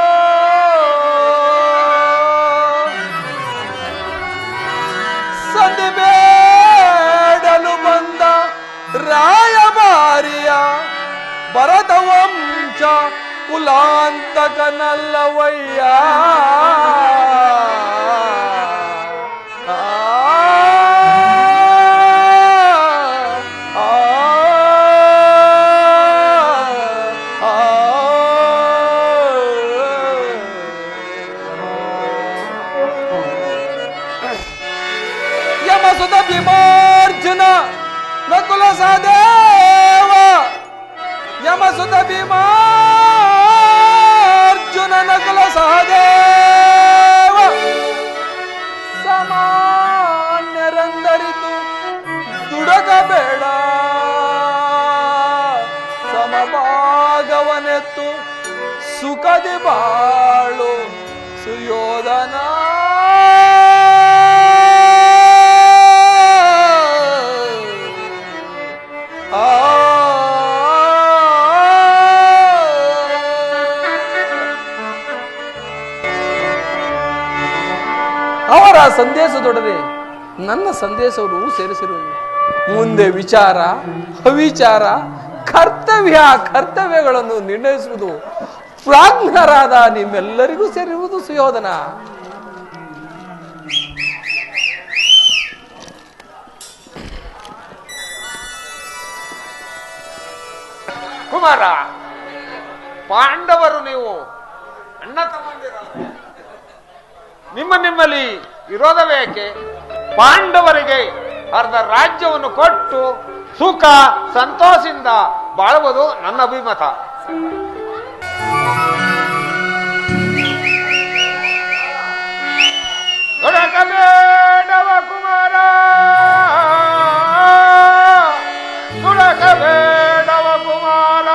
ಸಂಧಿ ಬೇಡಲು ಬಂದ ರಾಯಭಾರಿಯ ಭರತ ವಂಶ ಕುಲಾಂತಕನಲ್ಲವಯ್ಯ. ಯಮಸುತ ಭೀಮಾರ್ಜುನ ನಕುಲ ಸಹದೇವ, ಯಮಸುತ ಭೀಮಾರ್ಜುನ ನಕುಲ ಸಹದೇವ, ಸಾಮಾನ್ಯರಂದರಿತು ದುಡಕಬೇಡ, ಸಮಭಾಗವನೆತ್ತು ಸುಖದಿ ಬಾಳು ಸುಯೋಧನ. ಅವರ ಸಂದೇಶದೊಡನೆ ನನ್ನ ಸಂದೇಶವನ್ನು ಸೇರಿಸಿರುವುದು. ಮುಂದೆ ವಿಚಾರ, ಅವಿಚಾರ, ಕರ್ತವ್ಯಗಳನ್ನು ನಿರ್ಣಯಿಸುವುದು ಪ್ರಾಜ್ಞರಾದ ನಿಮ್ಮೆಲ್ಲರಿಗೂ ಸೇರಿರುವುದು ಸುಯೋಧನ. ಕುಮಾರ, ಪಾಂಡವರು ನೀವು ಅಣ್ಣ ತಮ್ಮಂದಿರಲ್ಲ, ನಿಮ್ಮಲ್ಲಿ ವಿರೋಧವೇಕೆ? ಪಾಂಡವರಿಗೆ ಅರ್ಧ ರಾಜ್ಯವನ್ನು ಕೊಟ್ಟು ಸುಖ ಸಂತೋಷದಿಂದ ಬಾಳುವುದು ನನ್ನ ಅಭಿಮತ. ದುಡಕಬೇಡವ ಕುಮಾರ, ದುಡಕಬೇಡವ ಕುಮಾರ,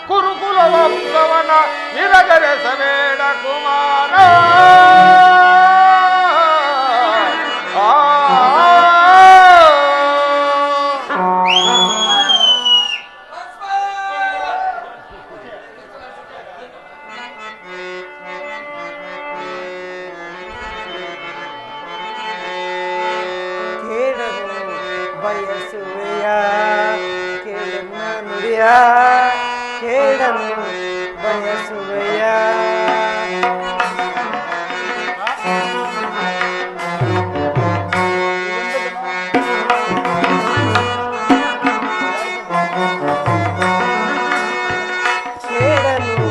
ಕುರುಕುಲ ವಂಶವನ ನಿರಗರೆಸಬೇಡ ಕುಮಾರ. ಬಯಸುವೆಯ ಕೇಳನ್ನ ನುಡಿಯ ಕೇಳನ್ನು ಬಯಸುವೆಯ ಕೇಳನ್ನು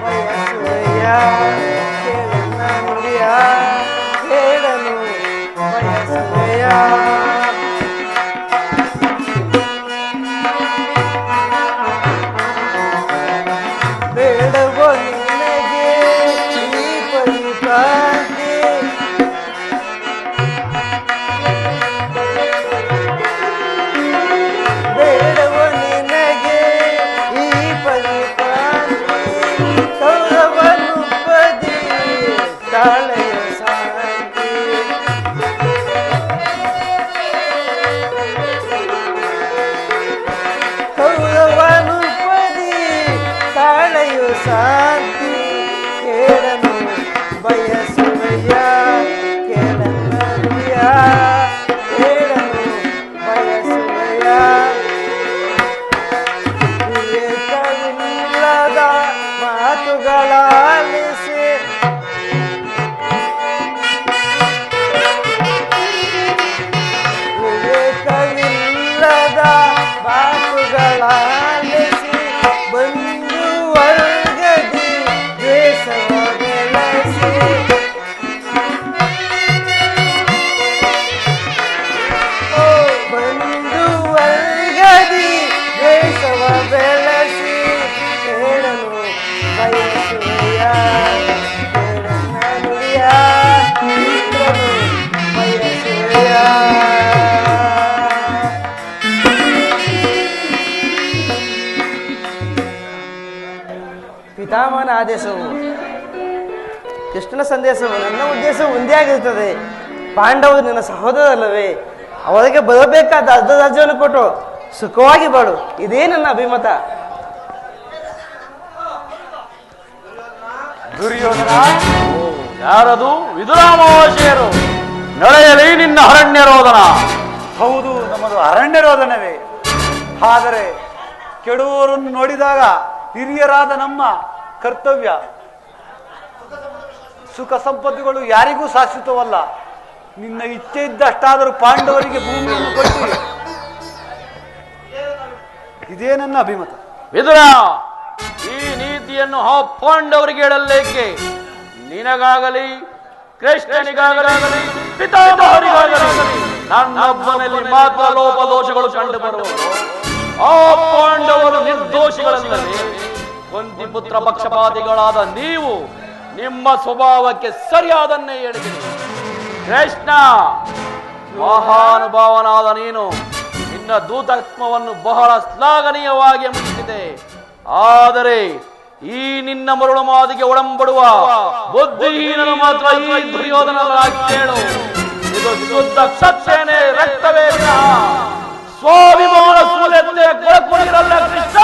ಬಯಸುವೆಯ ಕೇಳನ್ನ ನುಡಿಯ ಕೇಳನ್ನು ಬಯಸುವೆಯ ಶಾಂತಿ ಕೇಳನು ಬಯಸುವೆಯ ಕೇಳನ್ನಯ ಕೇಳನು ಬಯಸುವೆಯ ವಿವೇಕವಿಲ್ಲದ ಮಾತುಗಳಾಲಿಸಿ ವಿವೇಕವಿಲ್ಲದ ಮಾತುಗಳಾಲಿಸಿ ಬಂದು ವರ್ಗದಿ ದ್ವೇಷವ ಬೆಳೆಸಿ ಬಂದು ವರ್ಗದಿ ದ್ವೇಷವ ಬೆಳೆಸಿ ಕೇಳಲು ಬಯಸುವೆಯ ಕೇಳನ್ನ ನುಡಿಯ ಕೇಳಲು ಬಯಸುವೆಯ ಪಿತಾಮಹನ ಆದೇಶವು ಕೃಷ್ಣನ ಸಂದೇಶವು ನನ್ನ ಉದ್ದೇಶವು ಒಂದೇ ಆಗಿರುತ್ತದೆ. ಪಾಂಡವರು ನಿನ್ನ ಸಹೋದರಲ್ಲವೇ, ಅವರಿಗೆ ಬರಬೇಕಾದ ಅರ್ಧ ರಾಜ್ಯವನ್ನು ಕೊಟ್ಟು ಸುಖವಾಗಿ ಬಾಳು, ಇದೇ ನನ್ನ ಅಭಿಮತ. ದುರ್ಯೋಧನ, ಯಾರದು? ವಿದುರಾಮಾವಶಿಯರು. ನಡೆಯಲಿ ನಿನ್ನ ಅರಣ್ಯರೋಧನ. ಹೌದು, ನಮ್ಮದು ಅರಣ್ಯರೋಧನವೇ. ಆದರೆ ಕೆಡುವವರನ್ನು ನೋಡಿದಾಗ ಹಿರಿಯರಾದ ನಮ್ಮ ಕರ್ತವ್ಯ. ಸುಖ ಸಂಪತ್ತುಗಳು ಯಾರಿಗೂ ಶಾಶ್ವತವಲ್ಲ. ನಿನ್ನ ಇಚ್ಛೆ ಇದ್ದಷ್ಟಾದರೂ ಪಾಂಡವರಿಗೆ ಭೂಮಿಯನ್ನು ಕೊಟ್ಟು ಇದೇ ನನ್ನ ಅಭಿಮತ. ವಿದುರ, ಈ ನೀತಿಯನ್ನು ಪಾಂಡವರಿಗೆ ಹೇಳಲೇಕೆ? ನಿನಗಾಗಲಿ, ಕೃಷ್ಣನಿಗಾಗಲಿ, ಪಿತಾಮಹರಿಗಾಗಲಿ ನನ್ನೊಬ್ಬನಲ್ಲಿ ಮಾತ್ರ ಲೋಪದೋಷಗಳು ಕಂಡು ಬರುವುದು. ಆ ಪಾಂಡವರು ನಿರ್ದೋಷಿಗಳಲ್ಲದೆ ಕುಂತಿಪುತ್ರ ಪಕ್ಷಪಾತಿಗಳಾದ ನೀವು ನಿಮ್ಮ ಸ್ವಭಾವಕ್ಕೆ ಸರಿಯಾದನ್ನೇ ಹೇಳಿದಿರಿ. ಕೃಷ್ಣ, ಮಹಾನುಭಾವನಾದ ನೀನು ನಿನ್ನ ದೂತಾತ್ಮವನ್ನು ಬಹಳ ಶ್ಲಾಘನೀಯವಾಗಿ ಮುಗಿಸಿದೆ. ಆದರೆ ಈ ನಿನ್ನ ಮರುಳು ಮಾದಿಗೆ ಒಳಂಬಡುವ ಬುದ್ಧಿಹೀನನು ಮಾತ್ರ ಈ ದುರ್ಯೋಧನ ಕೇಳು. ಇದು ಶುದ್ಧ ಸತ್ಯನೇ, ರಕ್ತವೇ ವಿನಃ ಸ್ವಾಭಿಮಾನ ಸೂಲೆತ್ತೆ ಕೊಳಕೊಳಿರಲ್ಲ. ಕೃಷ್ಣ,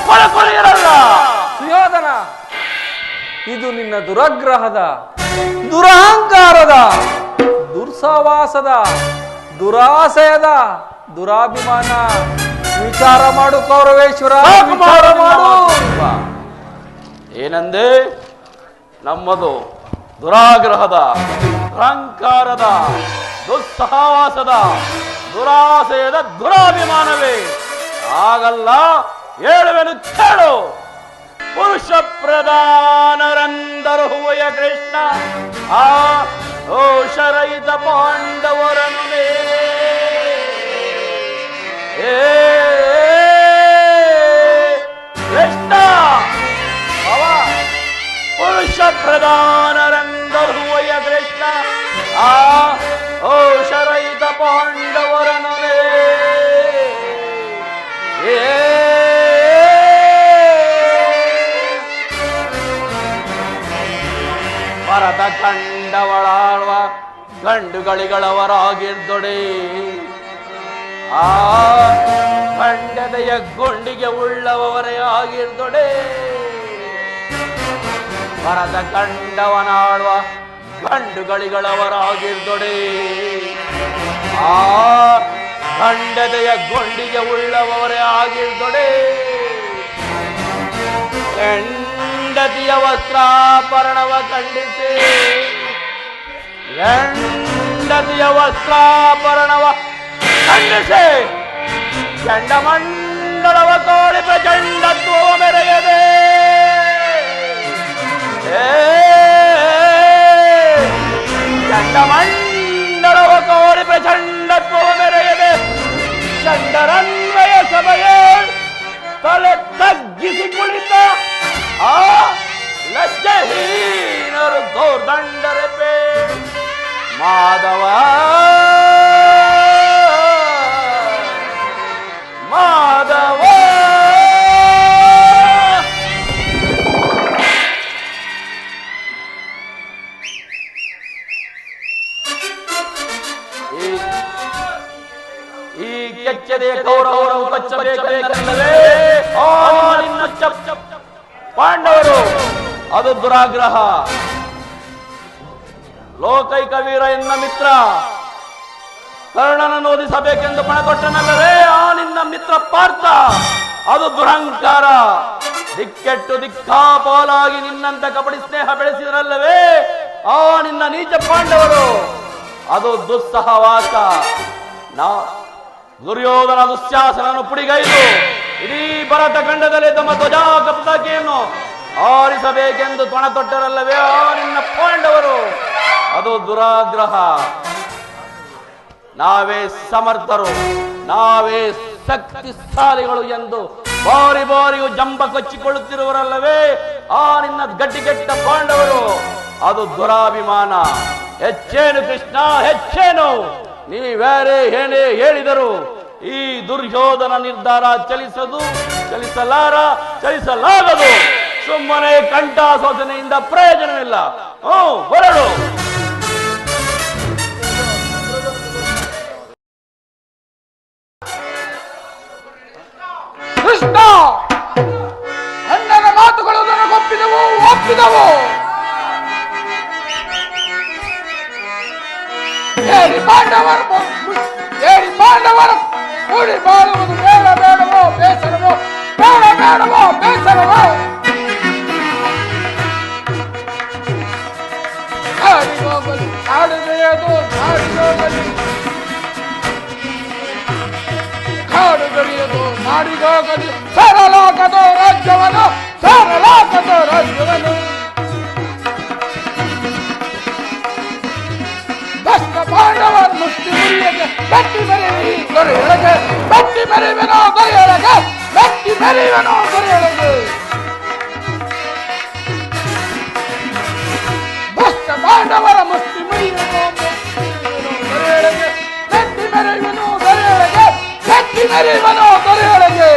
ಕೊಳಕೊಳಿರಲ್ಲ. ಸುಯೋಧನ, ಇದು ನಿನ್ನ ದುರಗ್ರಹದ ದುರಹಂಕಾರದ, ದುರ್ಸವಾಸದ, ದುರಾಶಯದ, ದುರಾಭಿಮಾನ. ವಿಚಾರ ಮಾಡು ಕೌರವೇಶ್ವರ, ವಿಚಾರ ಮಾಡು. ಏನಂದೆ? ನಮ್ಮದು ದುರಾಗ್ರಹದ, ಅಹಂಕಾರದ, ದುಸ್ಸಹವಾಸದ, ದುರಾಶಯದ ದುರಾಭಿಮಾನವೇ. ಆಗಲ್ಲ, ಹೇಳುವೆನು ಕೇಳು. ಪುರುಷ ಪ್ರಧಾನರಂದರು ಹೂವಯ ಕೃಷ್ಣ ಆ ದೋಷರಹಿತ ಪಾಂಡವರನು ಕೃಷ್ಣ ಅವ ಪುರುಷ ಪ್ರಧಾನರಂದರು ಹೂವಯ ಕೃಷ್ಣ ಆ ದೋಷರಹಿತ ಪಾಂಡವರನು ಭರತ ಕಂಡವಳಾಳುವ ಗಂಡುಗಳಿಗಳವರಾಗಿರ್ದೊಡೆ ಆ ಖಂಡದೆಯ ಗುಂಡಿಗೆ ಉಳ್ಳವರೇ ಆಗಿರ್ದೊಡೆ. ಭರತ ಕಂಡವನಾಳುವ ಗಂಡುಗಳಿಗಳವರಾಗಿರ್ದೊಡೆ ಆ ಖಂಡದೆಯ ಗುಂಡಿಗೆ ಉಳ್ಳವರೇ ಆಗಿರ್ದೊಡೆ. ಹೆಂಡತಿಯ ವಸ್ತ್ರಾಪರಣವ ಖಂಡಿಸಿ, ಹೆಂಡತಿಯ ವಸ್ತ್ರಾಪರಣವ ಖಂಡಿಸಿ, ಚಂಡಮಂಡಲವ ಕೋಳಿ ಪ್ರಚಂಡತ್ವ ಮೆರೆಯದೆ ಚಂಡಮಂಡಲವ ಕೋಳಿ ಪ್ರಚಂಡತ್ವ ಮೆರೆಯದೆ ಚಂಡರನ್ವಯ ಸಭೆಯೇ ತಲೆ ತಗ್ಗಿಸಿ ಕುಳಿತ ಆ ಲಜ್ಜಹೀನರು ದೌರ್ದಂಡರಪೆ ಮಾಧವ ಮಾಧವ. ಈ ಕೆಚ್ಚದೆ ಕೌರವರು ಕಚ್ಚಬೇಕಲ್ಲವೇ ನಿನ್ನ ಪಾಂಡವರು? ಅದು ದುರಾಗ್ರಹ. ಲೋಕೈಕ ವೀರ ಎನ್ನ ಮಿತ್ರ ಕರ್ಣನನ್ನು ಓದಿಸಬೇಕೆಂದು ಪಣ ಕೊಟ್ಟನಲ್ಲವೇ ಆ ನಿನ್ನ ಮಿತ್ರ ಪಾರ್ಥ? ಅದು ದುರಹಂಕಾರ. ದಿಕ್ಕೆಟ್ಟು ದಿಕ್ಕಾಪಾಲಾಗಿ ನಿನ್ನಂತ ಕಪಟಿ ಸ್ನೇಹ ಬೆಳೆಸಿದರಲ್ಲವೇ ಆ ನಿನ್ನ ನೀಚ ಪಾಂಡವರು? ಅದು ದುಸ್ಸಹವಾಸ. ದುರ್ಯೋಧನ ದುಶ್ಯಾಸನನ್ನು ಪುಡಿಗೈದು ಇಡೀ ಭರತ ಖಂಡದಲ್ಲಿ ತಮ್ಮ ಧ್ವಜಾ ಪತಾಕೆಯನ್ನು ಆರಿಸಬೇಕೆಂದು ಪಣ ತೊಟ್ಟರಲ್ಲವೇ ಆ ನಿನ್ನ ಪಾಂಡವರು? ಅದು ದುರಾಗ್ರಹ. ನಾವೇ ಸಮರ್ಥರು, ನಾವೇ ಶಕ್ತಿಶಾಲಿಗಳು ಎಂದು ಬಾರಿ ಬಾರಿಯು ಜಂಬ ಕೊಚ್ಚಿಕೊಳ್ಳುತ್ತಿರುವರಲ್ಲವೇ ಆ ನಿನ್ನ ಗಟ್ಟಿಗೆಟ್ಟ ಪಾಂಡವರು? ಅದು ದುರಾಭಿಮಾನ. ಹೆಚ್ಚೇನು ಕೃಷ್ಣ, ಹೆಚ್ಚೇನು? ನೀವ್ಯಾರೇ ಏನೇ ಹೇಳಿದರು ಈ ದುರ್ಯೋಧನ ನಿರ್ಧಾರ ಚಲಿಸದು, ಚಲಿಸಲಾಗದು. ಸುಮ್ಮನೆ ಕಂಠಾಶೋಚನೆಯಿಂದ ಪ್ರಯೋಜನವಿಲ್ಲ. ಹೊರಡು. ಕೃಷ್ಣ, ಅಣ್ಣನ ಮಾತುಗಳು ನನಗೊಪ್ಪಿದವು, ಒಪ್ಪಿದವು. ಹೇಳಿ ಪಾಂಡವರು ಕೂಡಿ ಬಾಳುವುದು ಬೇಡವೋ ಬೇಸರವೋ, ಬೇಡವೋ ಬೇಸರವೋ? ನಾಡಿಗೋಗಲಿ ನಾಡಿದೆಯದು, ನಾಡಿಗೋಗಲಿ ಕಾಡು ಗಡಿಯದು, ನಾಡಿಗೋಗಲಿ ಸರಲಾಗದು ರಾಜ್ಯವನು, ಸರಲಾಗದು ರಾಜ್ಯವನು. ಭಸ್ಮ ಪಾಂಡವರ ಮುಷ್ಟಿ ಮುರಿಯಗೆ ಗಟ್ಟಿ ಮೆರೆವಿ ದೊರೆಯೊಳಗೆ, ಗಟ್ಟಿ ಮೆರೆವೆನೋ ದೊರೆಯೊಳಗೆ, ಗಟ್ಟಿ ಮೆರೆವೆನೋ ದೊರೆಯೊಳಗೆ. ಭಸ್ಮ ಪಾಂಡವರ ಮುಷ್ಟಿ ಮುರಿಯುವೆನೋ ದೊರೆಯೊಳಗೆ, ಗಟ್ಟಿ ಮೆರೆಯುವೆನೋ ದೊರೆಯೊಳಗೆ, ಗಟ್ಟಿ ಮೆರೆಯುವೆನೋ ದೊರೆಯೊಳಗೆ.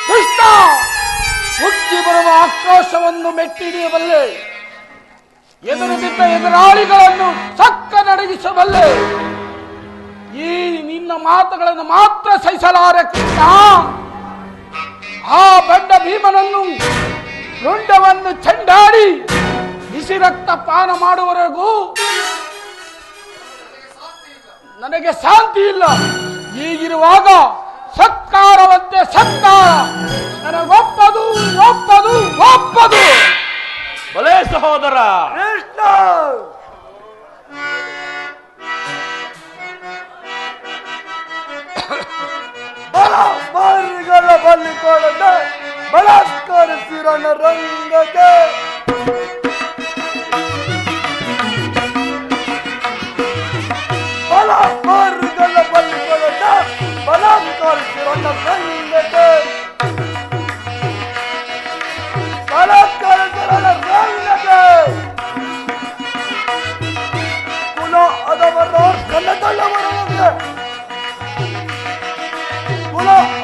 ಕೃಷ್ಣ, ಹುಟ್ಟಿ ಬರುವ ಆಕ್ರೋಶವನ್ನು ಮೆಟ್ಟಿಡಿಯಬಲ್ಲೆ, ಎದುರು ಬಿದ್ದ ಎದುರಾಳಿಗಳನ್ನು ಸಕ್ಕ ನಡಗಿಸಬಲ್ಲೆ. ಈ ನಿನ್ನ ಮಾತುಗಳನ್ನು ಮಾತ್ರ ಸಹಿಸಲಾರೆ ಕೃಷ್ಣ. ಆ ಬಂಡ ಭೀಮನನ್ನು ರುಂಡವನ್ನು ಚೆಂಡಾಡಿ ಬಿಸಿ ರಕ್ತ ಪಾನ ಮಾಡುವವರೆಗೂ ನನಗೆ ಶಾಂತಿ ಇಲ್ಲ. ಹೀಗಿರುವಾಗ ಸತ್ಕಾರವಂತೆ ಸತ್ಕಾರ ನನಗೊಪ್ಪದು ಒಪ್ಪದು ಒಪ್ಪದು. ಬಲೇ ಸಹೋದರ ಕೃಷ್ಣ ಬಾರಿಗಳ ಬಲ್ಲಿಕೊಳ್ಳದ ಬಲಾತ್ಕರಿಸಿರಣ ರಂಗಕ್ಕೆ ಬಾರಿಗಳ ಬಲ್ಲಿಕೊಳ್ಳದ ಬಲಾತ್ಕರಿಸಿರಣ ರಂಗಕ್ಕೆ ಬಲಾತ್ಕರಿಸಿರಣ ರಂಗಕ್ಕೆ ಪುನಃ ಅದವರ ಕನ್ನಡವರಕ್ಕೆ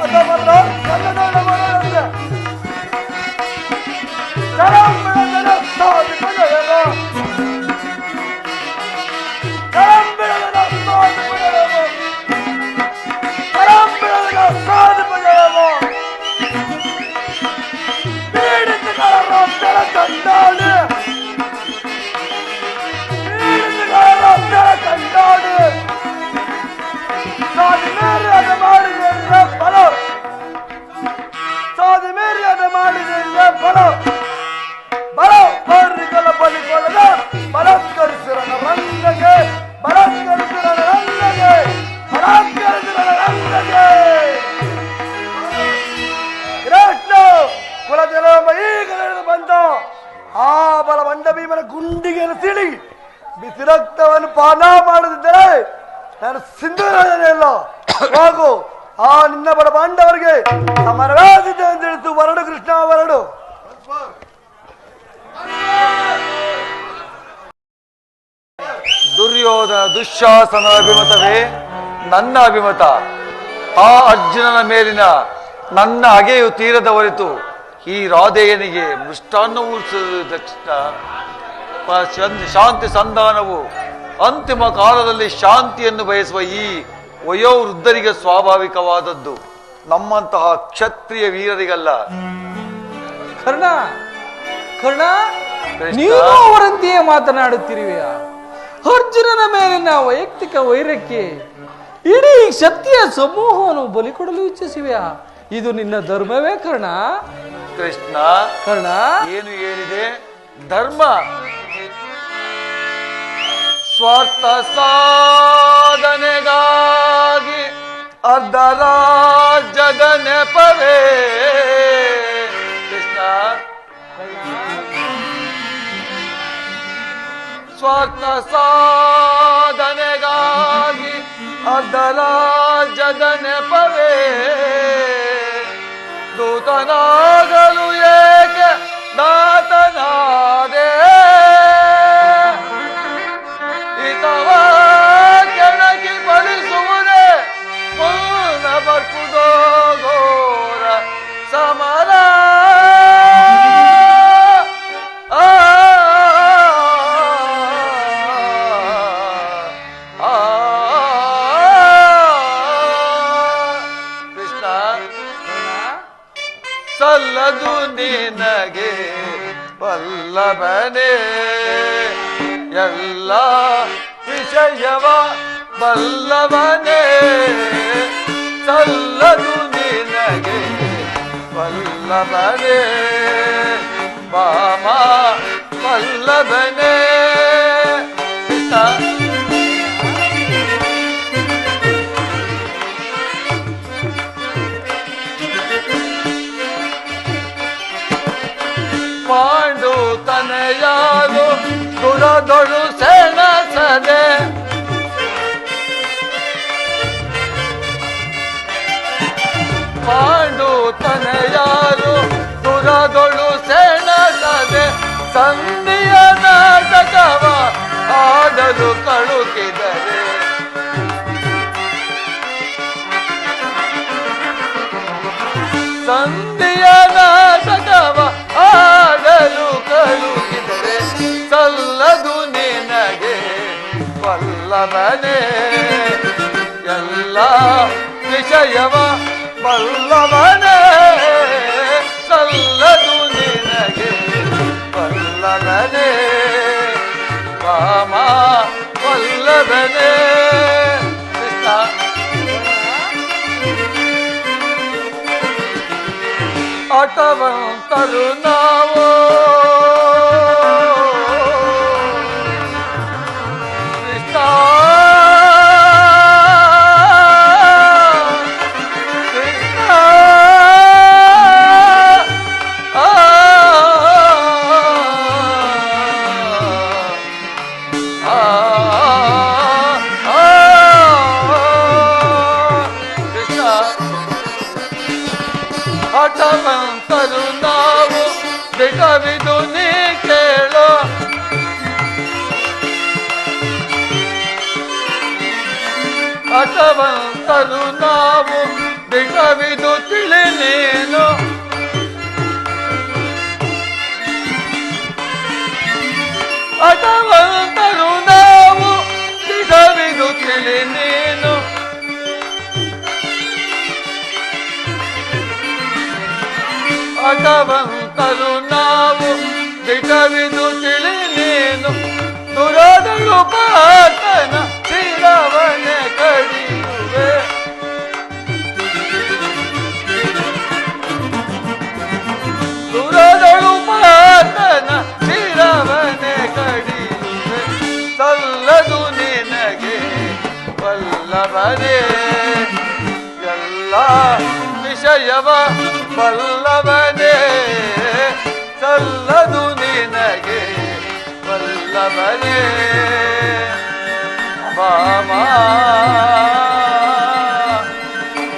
ಅದವರ ಕನ್ನಡವರಕ್ಕೆ ಕರಂಬೆಳದನ ಸಾಧಿಪಡೆಯರ ಕರಂಬೆಳದನ ಸಾಧಿಪಡೆಯರ ಕರಂಬೆಳದನ ಸಾಧಿಪಡೆಯರ ಪೀಡಿತಗಳ ರಾಷ್ಟ್ರ ಕಂಡಾಡಿ ಪೀಡಿತಗಳ ರಾಷ್ಟ್ರ ಕಂಡಾಡಿ ಸಾಧಿ ಮೇರೆ ಅದು ಮಾಡಿದೆ ಬಲ ಸಾಧಿ ಮೇರೆ ಅದು ಮಾಡಿದೆ ಬಲ ಬಲ ಬಾರಿಗಳ ಬಲಿಗೊಳದ ಬಲಾತ್ಕರಿಸಿರನ ರಂಗಗೆ ಬಲಾತ್ಕರಿಸಿರನ ರಂಗಗೆ ಬಲಾತ್ಕರಿಸಿರನ ರಂಗಗೆ ಕೃಷ್ಣ ಕುಲಜಲಂಬ ಈಗ ಬಂದ ಆ ಬಲ ಮಂಡ ಭೀಮನ ಗುಂಡಿಗೆ ಸಿಳಿ ಬಿಸಿ ರಕ್ತವನ್ನು ಪಾನ ಮಾಡದಿದ್ದರೆ ನಾನು ಸಿಂಧೂರಲ್ಲ ಹೋಗು ಆ ನಿನ್ನ ಬಡ ಪಾಂಡವರಿಗೆ ಸಮರವಾದಿದೆ ಅಂತ ತಿಳಿತು. ವರಡು ಕೃಷ್ಣ ವರಡು. ದುರ್ಯೋಧನ ದುಶ್ಯಾಸನ ಅಭಿಮತವೇ ನನ್ನ ಅಭಿಮತ. ಆ ಅರ್ಜುನನ ಮೇಲಿನ ನನ್ನ ಹಗೆಯು ತೀರದ ಹೊರತು ಈ ರಾಧೆಯನಿಗೆ ಮೃಷ್ಟಾನ್ನ ಊರಿಸುವುದು ದಕ್ಷಿಣ. ಶಾಂತಿ ಸಂಧಾನವು ಅಂತಿಮ ಕಾಲದಲ್ಲಿ ಶಾಂತಿಯನ್ನು ಬಯಸುವ ಈ ವಯೋವೃದ್ಧರಿಗೆ ಸ್ವಾಭಾವಿಕವಾದದ್ದು, ನಮ್ಮಂತಹ ಕ್ಷತ್ರಿಯ ವೀರರಿಗಲ್ಲ. ಕರ್ಣ ಕರ್ಣ ನೀವು ಅವರಂತೆಯೇ ಮಾತನಾಡುತ್ತಿರುವೆಯ? ಅರ್ಜುನನ ಮೇಲಿನ ವೈಯಕ್ತಿಕ ವೈರಕ್ಕೆ ಇಡೀ ಕ್ಷತ್ರಿಯ ಸಮೂಹವನ್ನು ಬಲಿ ಕೊಡಲು ಇಚ್ಛಿಸಿವೆಯಾ? ಇದು ನಿನ್ನ ಧರ್ಮವೇ ಕರ್ಣ? ಕೃಷ್ಣ ಕರ್ಣ ಏನು ಹೇಳಿದೆ? ಧರ್ಮ ಸ್ವಾರ್ಥ ಸಾಧನೆಗಾಗಿ ಅರ್ಧ ರಾಜ್ಯದ ನೆಪವೇ. ಕೃಷ್ಣ ಸ್ವಾರ್ಥ ಸಾಧನೆಗಾಗಿ ಅರ್ಧ ರಾಜ್ಯದ ನೆಪವೇ. ದೂತನಾಗಲು ಏಕೆ ದಾತನಾದೆ? ಇತವ ಕೆಣಕಿ ಫಲಿಸುವುದೇ ಪೂರ್ಣ ಬರ್ಪುದೋ ಘೋರ ಸಮರ. ಕೃಷ್ಣ ಸಲ್ಲದು ನಿನಗೆ ಬಲ್ಲಭನೇ ಎಲ್ಲ ವಿಷಯವ ಬಲ್ಲವನೇ. ಸಲ್ಲದು ನಿನಗೆ ಬಲ್ಲವನೇ ಬಾಮ ಬಲ್ಲವನೇ. ಪಾಂಡು ತನೆಯಾರು ದುರದೊಳು ಸೆಣಸದೆ ಪಾಂಡು ತನೆಯಾರು ದುರದೊಳು ಸೆಣಸದೆ ಸಂಧಿಯ ನಾಟಕವ ಆಡಲು ಕಳುಕಿದರೆ ಸಂಧಿಯ ನಾಟಕವ ಆಡಲು ಕಳುಕಿದರೆ ಸಲ್ಲದು ನಿನಗೆ ಬಲ್ಲವನೇ ಎಲ್ಲ ವಿಷಯವ ಬಲ್ಲವನೇ. ಹಠವಂತರು ನಾವು ಕೃಷ್ಣ ಕೃಷ್ಣ ಕೃಷ್ಣ ಹಠವಂತರು ನಾವು ಬಿಡವಿದು ನೀ ಕೇಳೋ ಹಠವಂತರು ನಾವು ಬಿಡವಿದು ತಿಳಿ ನೀನು ಹಠವಂತರು ನಾವು ಬಿಡವಿದು ತಿಳಿ ನೀನು ಹಠವಂತರು ನಾವು ದಿಟವಿದು ತಿಳಿ ನೀನು ದುರದಳು ಪಾತನ ಶಿರವನೆ ಕಡಿಯುವೆ ದುರದಳು ಪಾತನ ಶಿರವನೆ ಕಡಿಯುವೆ ಸಲ್ಲದು ನಿನಗೆ ವಲ್ಲಭನೇ ಎಲ್ಲ ವಿಷಯವ ವಲ್ಲಭನೇ ಸಲ್ಲದು ನಿನಗೆ ವಲ್ಲಭನೇ ವಾಮ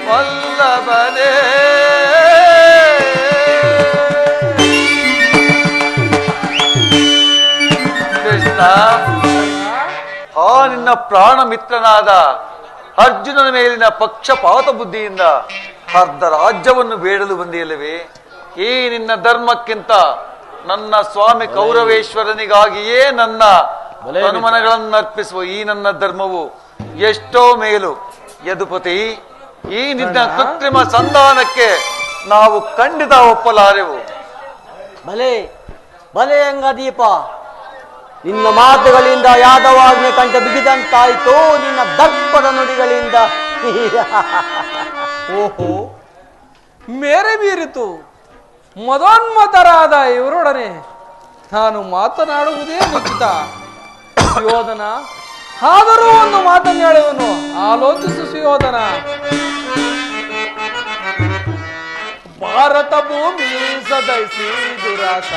ವಲ್ಲಭನೇ ಕೃಷ್ಣ ಆ ನಿನ್ನ ಪ್ರಾಣ ಮಿತ್ರನಾದ ಅರ್ಜುನನ ಮೇಲಿನ ಪಕ್ಷಪಾತ ಬುದ್ಧಿಯಿಂದ ಅರ್ಧ ರಾಜ್ಯವನ್ನು ಬೇಡಲು ಬಂದಿಯಲ್ಲವೇ? ಈ ನಿನ್ನ ಧರ್ಮಕ್ಕಿಂತ ನನ್ನ ಸ್ವಾಮಿ ಕೌರವೇಶ್ವರನಿಗಾಗಿಯೇ ನನ್ನ ತನುಮನಗಳನ್ನು ಅರ್ಪಿಸುವ ಈ ನನ್ನ ಧರ್ಮವು ಎಷ್ಟೋ ಮೇಲು. ಯದುಪತಿ, ಈ ನಿನ್ನ ಕೃತ್ರಿಮ ಸಂಧಾನಕ್ಕೆ ನಾವು ಖಂಡಿತ ಒಪ್ಪಲಾರೆವು. ಭಲೆ ಭಲೆ ಅಂಗದೀಪ, ನಿನ್ನ ಮಾತುಗಳಿಂದ ಯಾದವಾಜ್ಞೆ ಕಂಠ ಬಿಗಿದಂತಾಯಿತು, ನಿನ್ನ ದರ್ಪದ ನುಡಿಗಳಿಂದ ಓಹೋ, ಮೇರೆ ಬೀರಿತು. ಮದೋನ್ಮತರಾದ ಇವರೊಡನೆ ನಾನು ಮಾತನಾಡುವುದೇ ನಿಶ್ಚಿತ. ಸುಯೋಧನ, ಆದರೂ ಒಂದು ಮಾತನ್ನು ಹೇಳುವನು, ಆಲೋಚಿಸು ಸುಯೋಧನ. ಭಾರತ ಭೂಮಿ ಸದೈಸಿ ದುರಾಶ,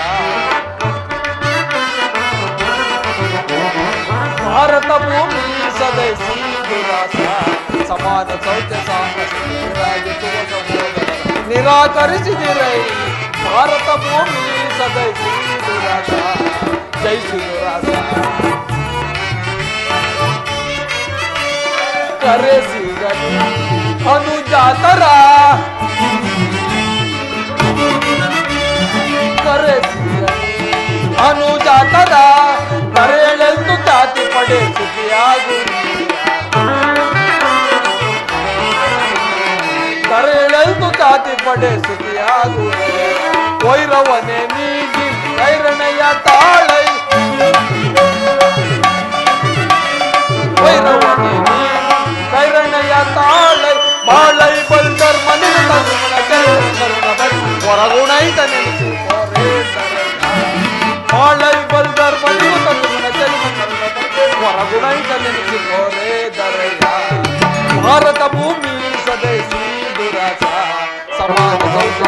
ಭಾರತ ಭೂಮಿ ಸದೈಸಿ ದುರಾಶ, ಸಮಾನ ಸೌಖ್ಯ ಸಾಗಿಸುವ ಸಹೋದರ ನಿರಾಕರಿಸಿದಿರೈ. ಭಾರತ ಭೂಮಿ ಸದೈಸಿ ದುರಾಶ, ಜೈಸಿ ದುರಾಶ. ಕರೆಸಿಗಲಿ ಅನುಜಾತರ, ಕರೆಸಿಗಲಿ ಅನುಜಾತರ, ಕರೆಯಲೆಂದು ಜಾತಿ ಪಡೆ ಸುಖಿಯಾಗು, ಕರೆಯಲೆಂದು ಜಾತಿ ಪಡೆ ಸುಖಿಯಾಗು. ವೈರವನೆ ನೀಗಿ ಕೈರಣೆಯ ತಾಳೈ, ವೈರವನೆ ನೀಗಿ ಕೈರಣೆಯ ತಾಳೈ. ಬಾಳೈ ಬಲ್ದರ್ ಮನಿನ ತರುಣ ಕರುಣ ಬಲ್ ಹೊರಗುಣೈತ ನೆನೆಸಿ ಬಾಳೈ ಬಲ್ದರ್ ಮನಿನ ತರುಣ ಹೊರಗುಣೈತ ನೆನೆಸಿ ಕೋರೆ ದರಯ್ಯ. ಭಾರತ ಭೂಮಿ ಸದೈಸಿ ದುರಾಶ, ಸಮಾನ ಸೌಖ್ಯ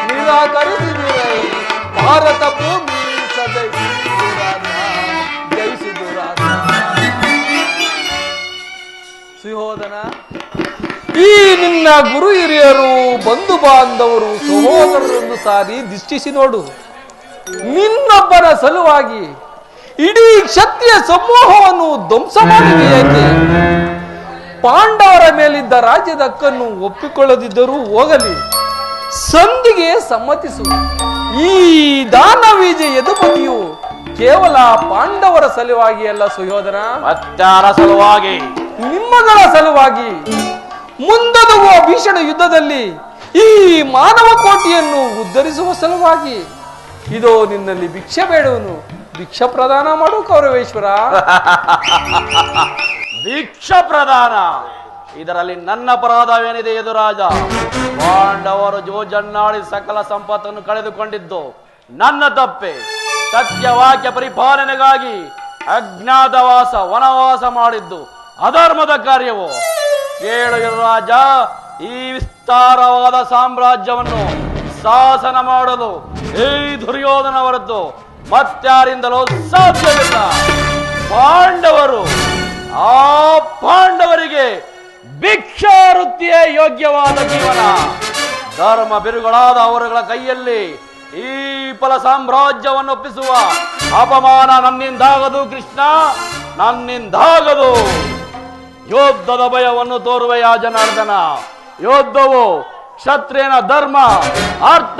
ನಿರಾಕರಿಸಿದಿರೈ. ಭಾರತ ಭೂಮಿ ಸದೈಸಿ ದುರಾಶ, ಜಯಿಸಿ ದುರಾಶ. ಸುಯೋಧನ, ಈ ನಿನ್ನ ಗುರು ಹಿರಿಯರು, ಬಂಧು ಬಾಂಧವರು, ಸಹೋದರರನ್ನು ಸಾರಿ ದಿಷ್ಟಿಸಿ ನೋಡು. ನಿನ್ನೊಬ್ಬನ ಸಲುವಾಗಿ ಇಡೀ ಕ್ಷತ್ರಿಯ ಸಮೂಹವನ್ನು ಧ್ವಂಸ ಮಾಡಿದೆ ಏಕೆ? ಪಾಂಡವರ ಮೇಲಿದ್ದ ರಾಜ್ಯದ ಹಕ್ಕನ್ನು ಒಪ್ಪಿಕೊಳ್ಳದಿದ್ದರೂ ಹೋಗಲಿ, ಸಂಧಿಗೆ ಸಮ್ಮತಿಸು. ಈ ದಾನವೀಜ ಯದುಪತಿಯು ಕೇವಲ ಪಾಂಡವರ ಸಲುವಾಗಿ ಅಲ್ಲ ಸುಯೋಧನ, ಮತ್ತಾರ ಸಲುವಾಗಿ, ನಿಮ್ಮಗಳ ಸಲುವಾಗಿ. ಮುಂದೊದಗುವ ಭೀಷಣ ಯುದ್ಧದಲ್ಲಿ ಈ ಮಾನವ ಕೋಟಿಯನ್ನು ಉದ್ಧರಿಸುವ ಸಲುವಾಗಿ. ಇದೋ ನಿನ್ನಲ್ಲಿ ಭಿಕ್ಷೆ ಬೇಡುವನು, ಭಿಕ್ಷ ಪ್ರದಾನ ಮಾಡು ಕೌರವೇಶ್ವರ. ಭಿಕ್ಷ ಪ್ರದಾನ ಇದರಲ್ಲಿ ನನ್ನ ಅಪರಾಧವೇನಿದೆ ಯದುರಾಜ? ಪಾಂಡವರು ಜೋಜನ್ನಾಡಿ ಸಕಲ ಸಂಪತ್ತನ್ನು ಕಳೆದುಕೊಂಡಿದ್ದು ನನ್ನ ತಪ್ಪೆ. ಸತ್ಯವಾಕ್ಯ ಪರಿಪಾಲನೆಗಾಗಿ ಅಜ್ಞಾತವಾಸ ವನವಾಸ ಮಾಡಿದ್ದು ಅಧರ್ಮದ ಕಾರ್ಯವು. ಕೇಳು ಯದುರಾಜ, ಈ ವಿಸ್ತಾರವಾದ ಸಾಮ್ರಾಜ್ಯವನ್ನು ಶಾಸನ ಮಾಡಲು ಈ ದುರ್ಯೋಧನ ಹೊರತು ಮತ್ಯಾರಿಂದಲೂ ಸಾಧ್ಯವಿಲ್ಲ. ಪಾಂಡವರು, ಆ ಪಾಂಡವರಿಗೆ ಭಿಕ್ಷಾವೃತ್ತಿಯೇ ಯೋಗ್ಯವಾದ ಜೀವನ. ಧರ್ಮ ಬಿರುಗಳಾದ ಅವರುಗಳ ಕೈಯಲ್ಲಿ ಈ ಫಲ ಸಾಮ್ರಾಜ್ಯವನ್ನು ಒಪ್ಪಿಸುವ ಅಪಮಾನ ನನ್ನಿಂದಾಗದು ಕೃಷ್ಣ, ನನ್ನಿಂದಾಗದು. ಯುದ್ಧದ ಭಯವನ್ನು ತೋರುವೆಯ ಜನಾರ್ದನ. ಯುದ್ಧವು ಕ್ಷತ್ರಿಯನ ಧರ್ಮ, ಅರ್ಥ,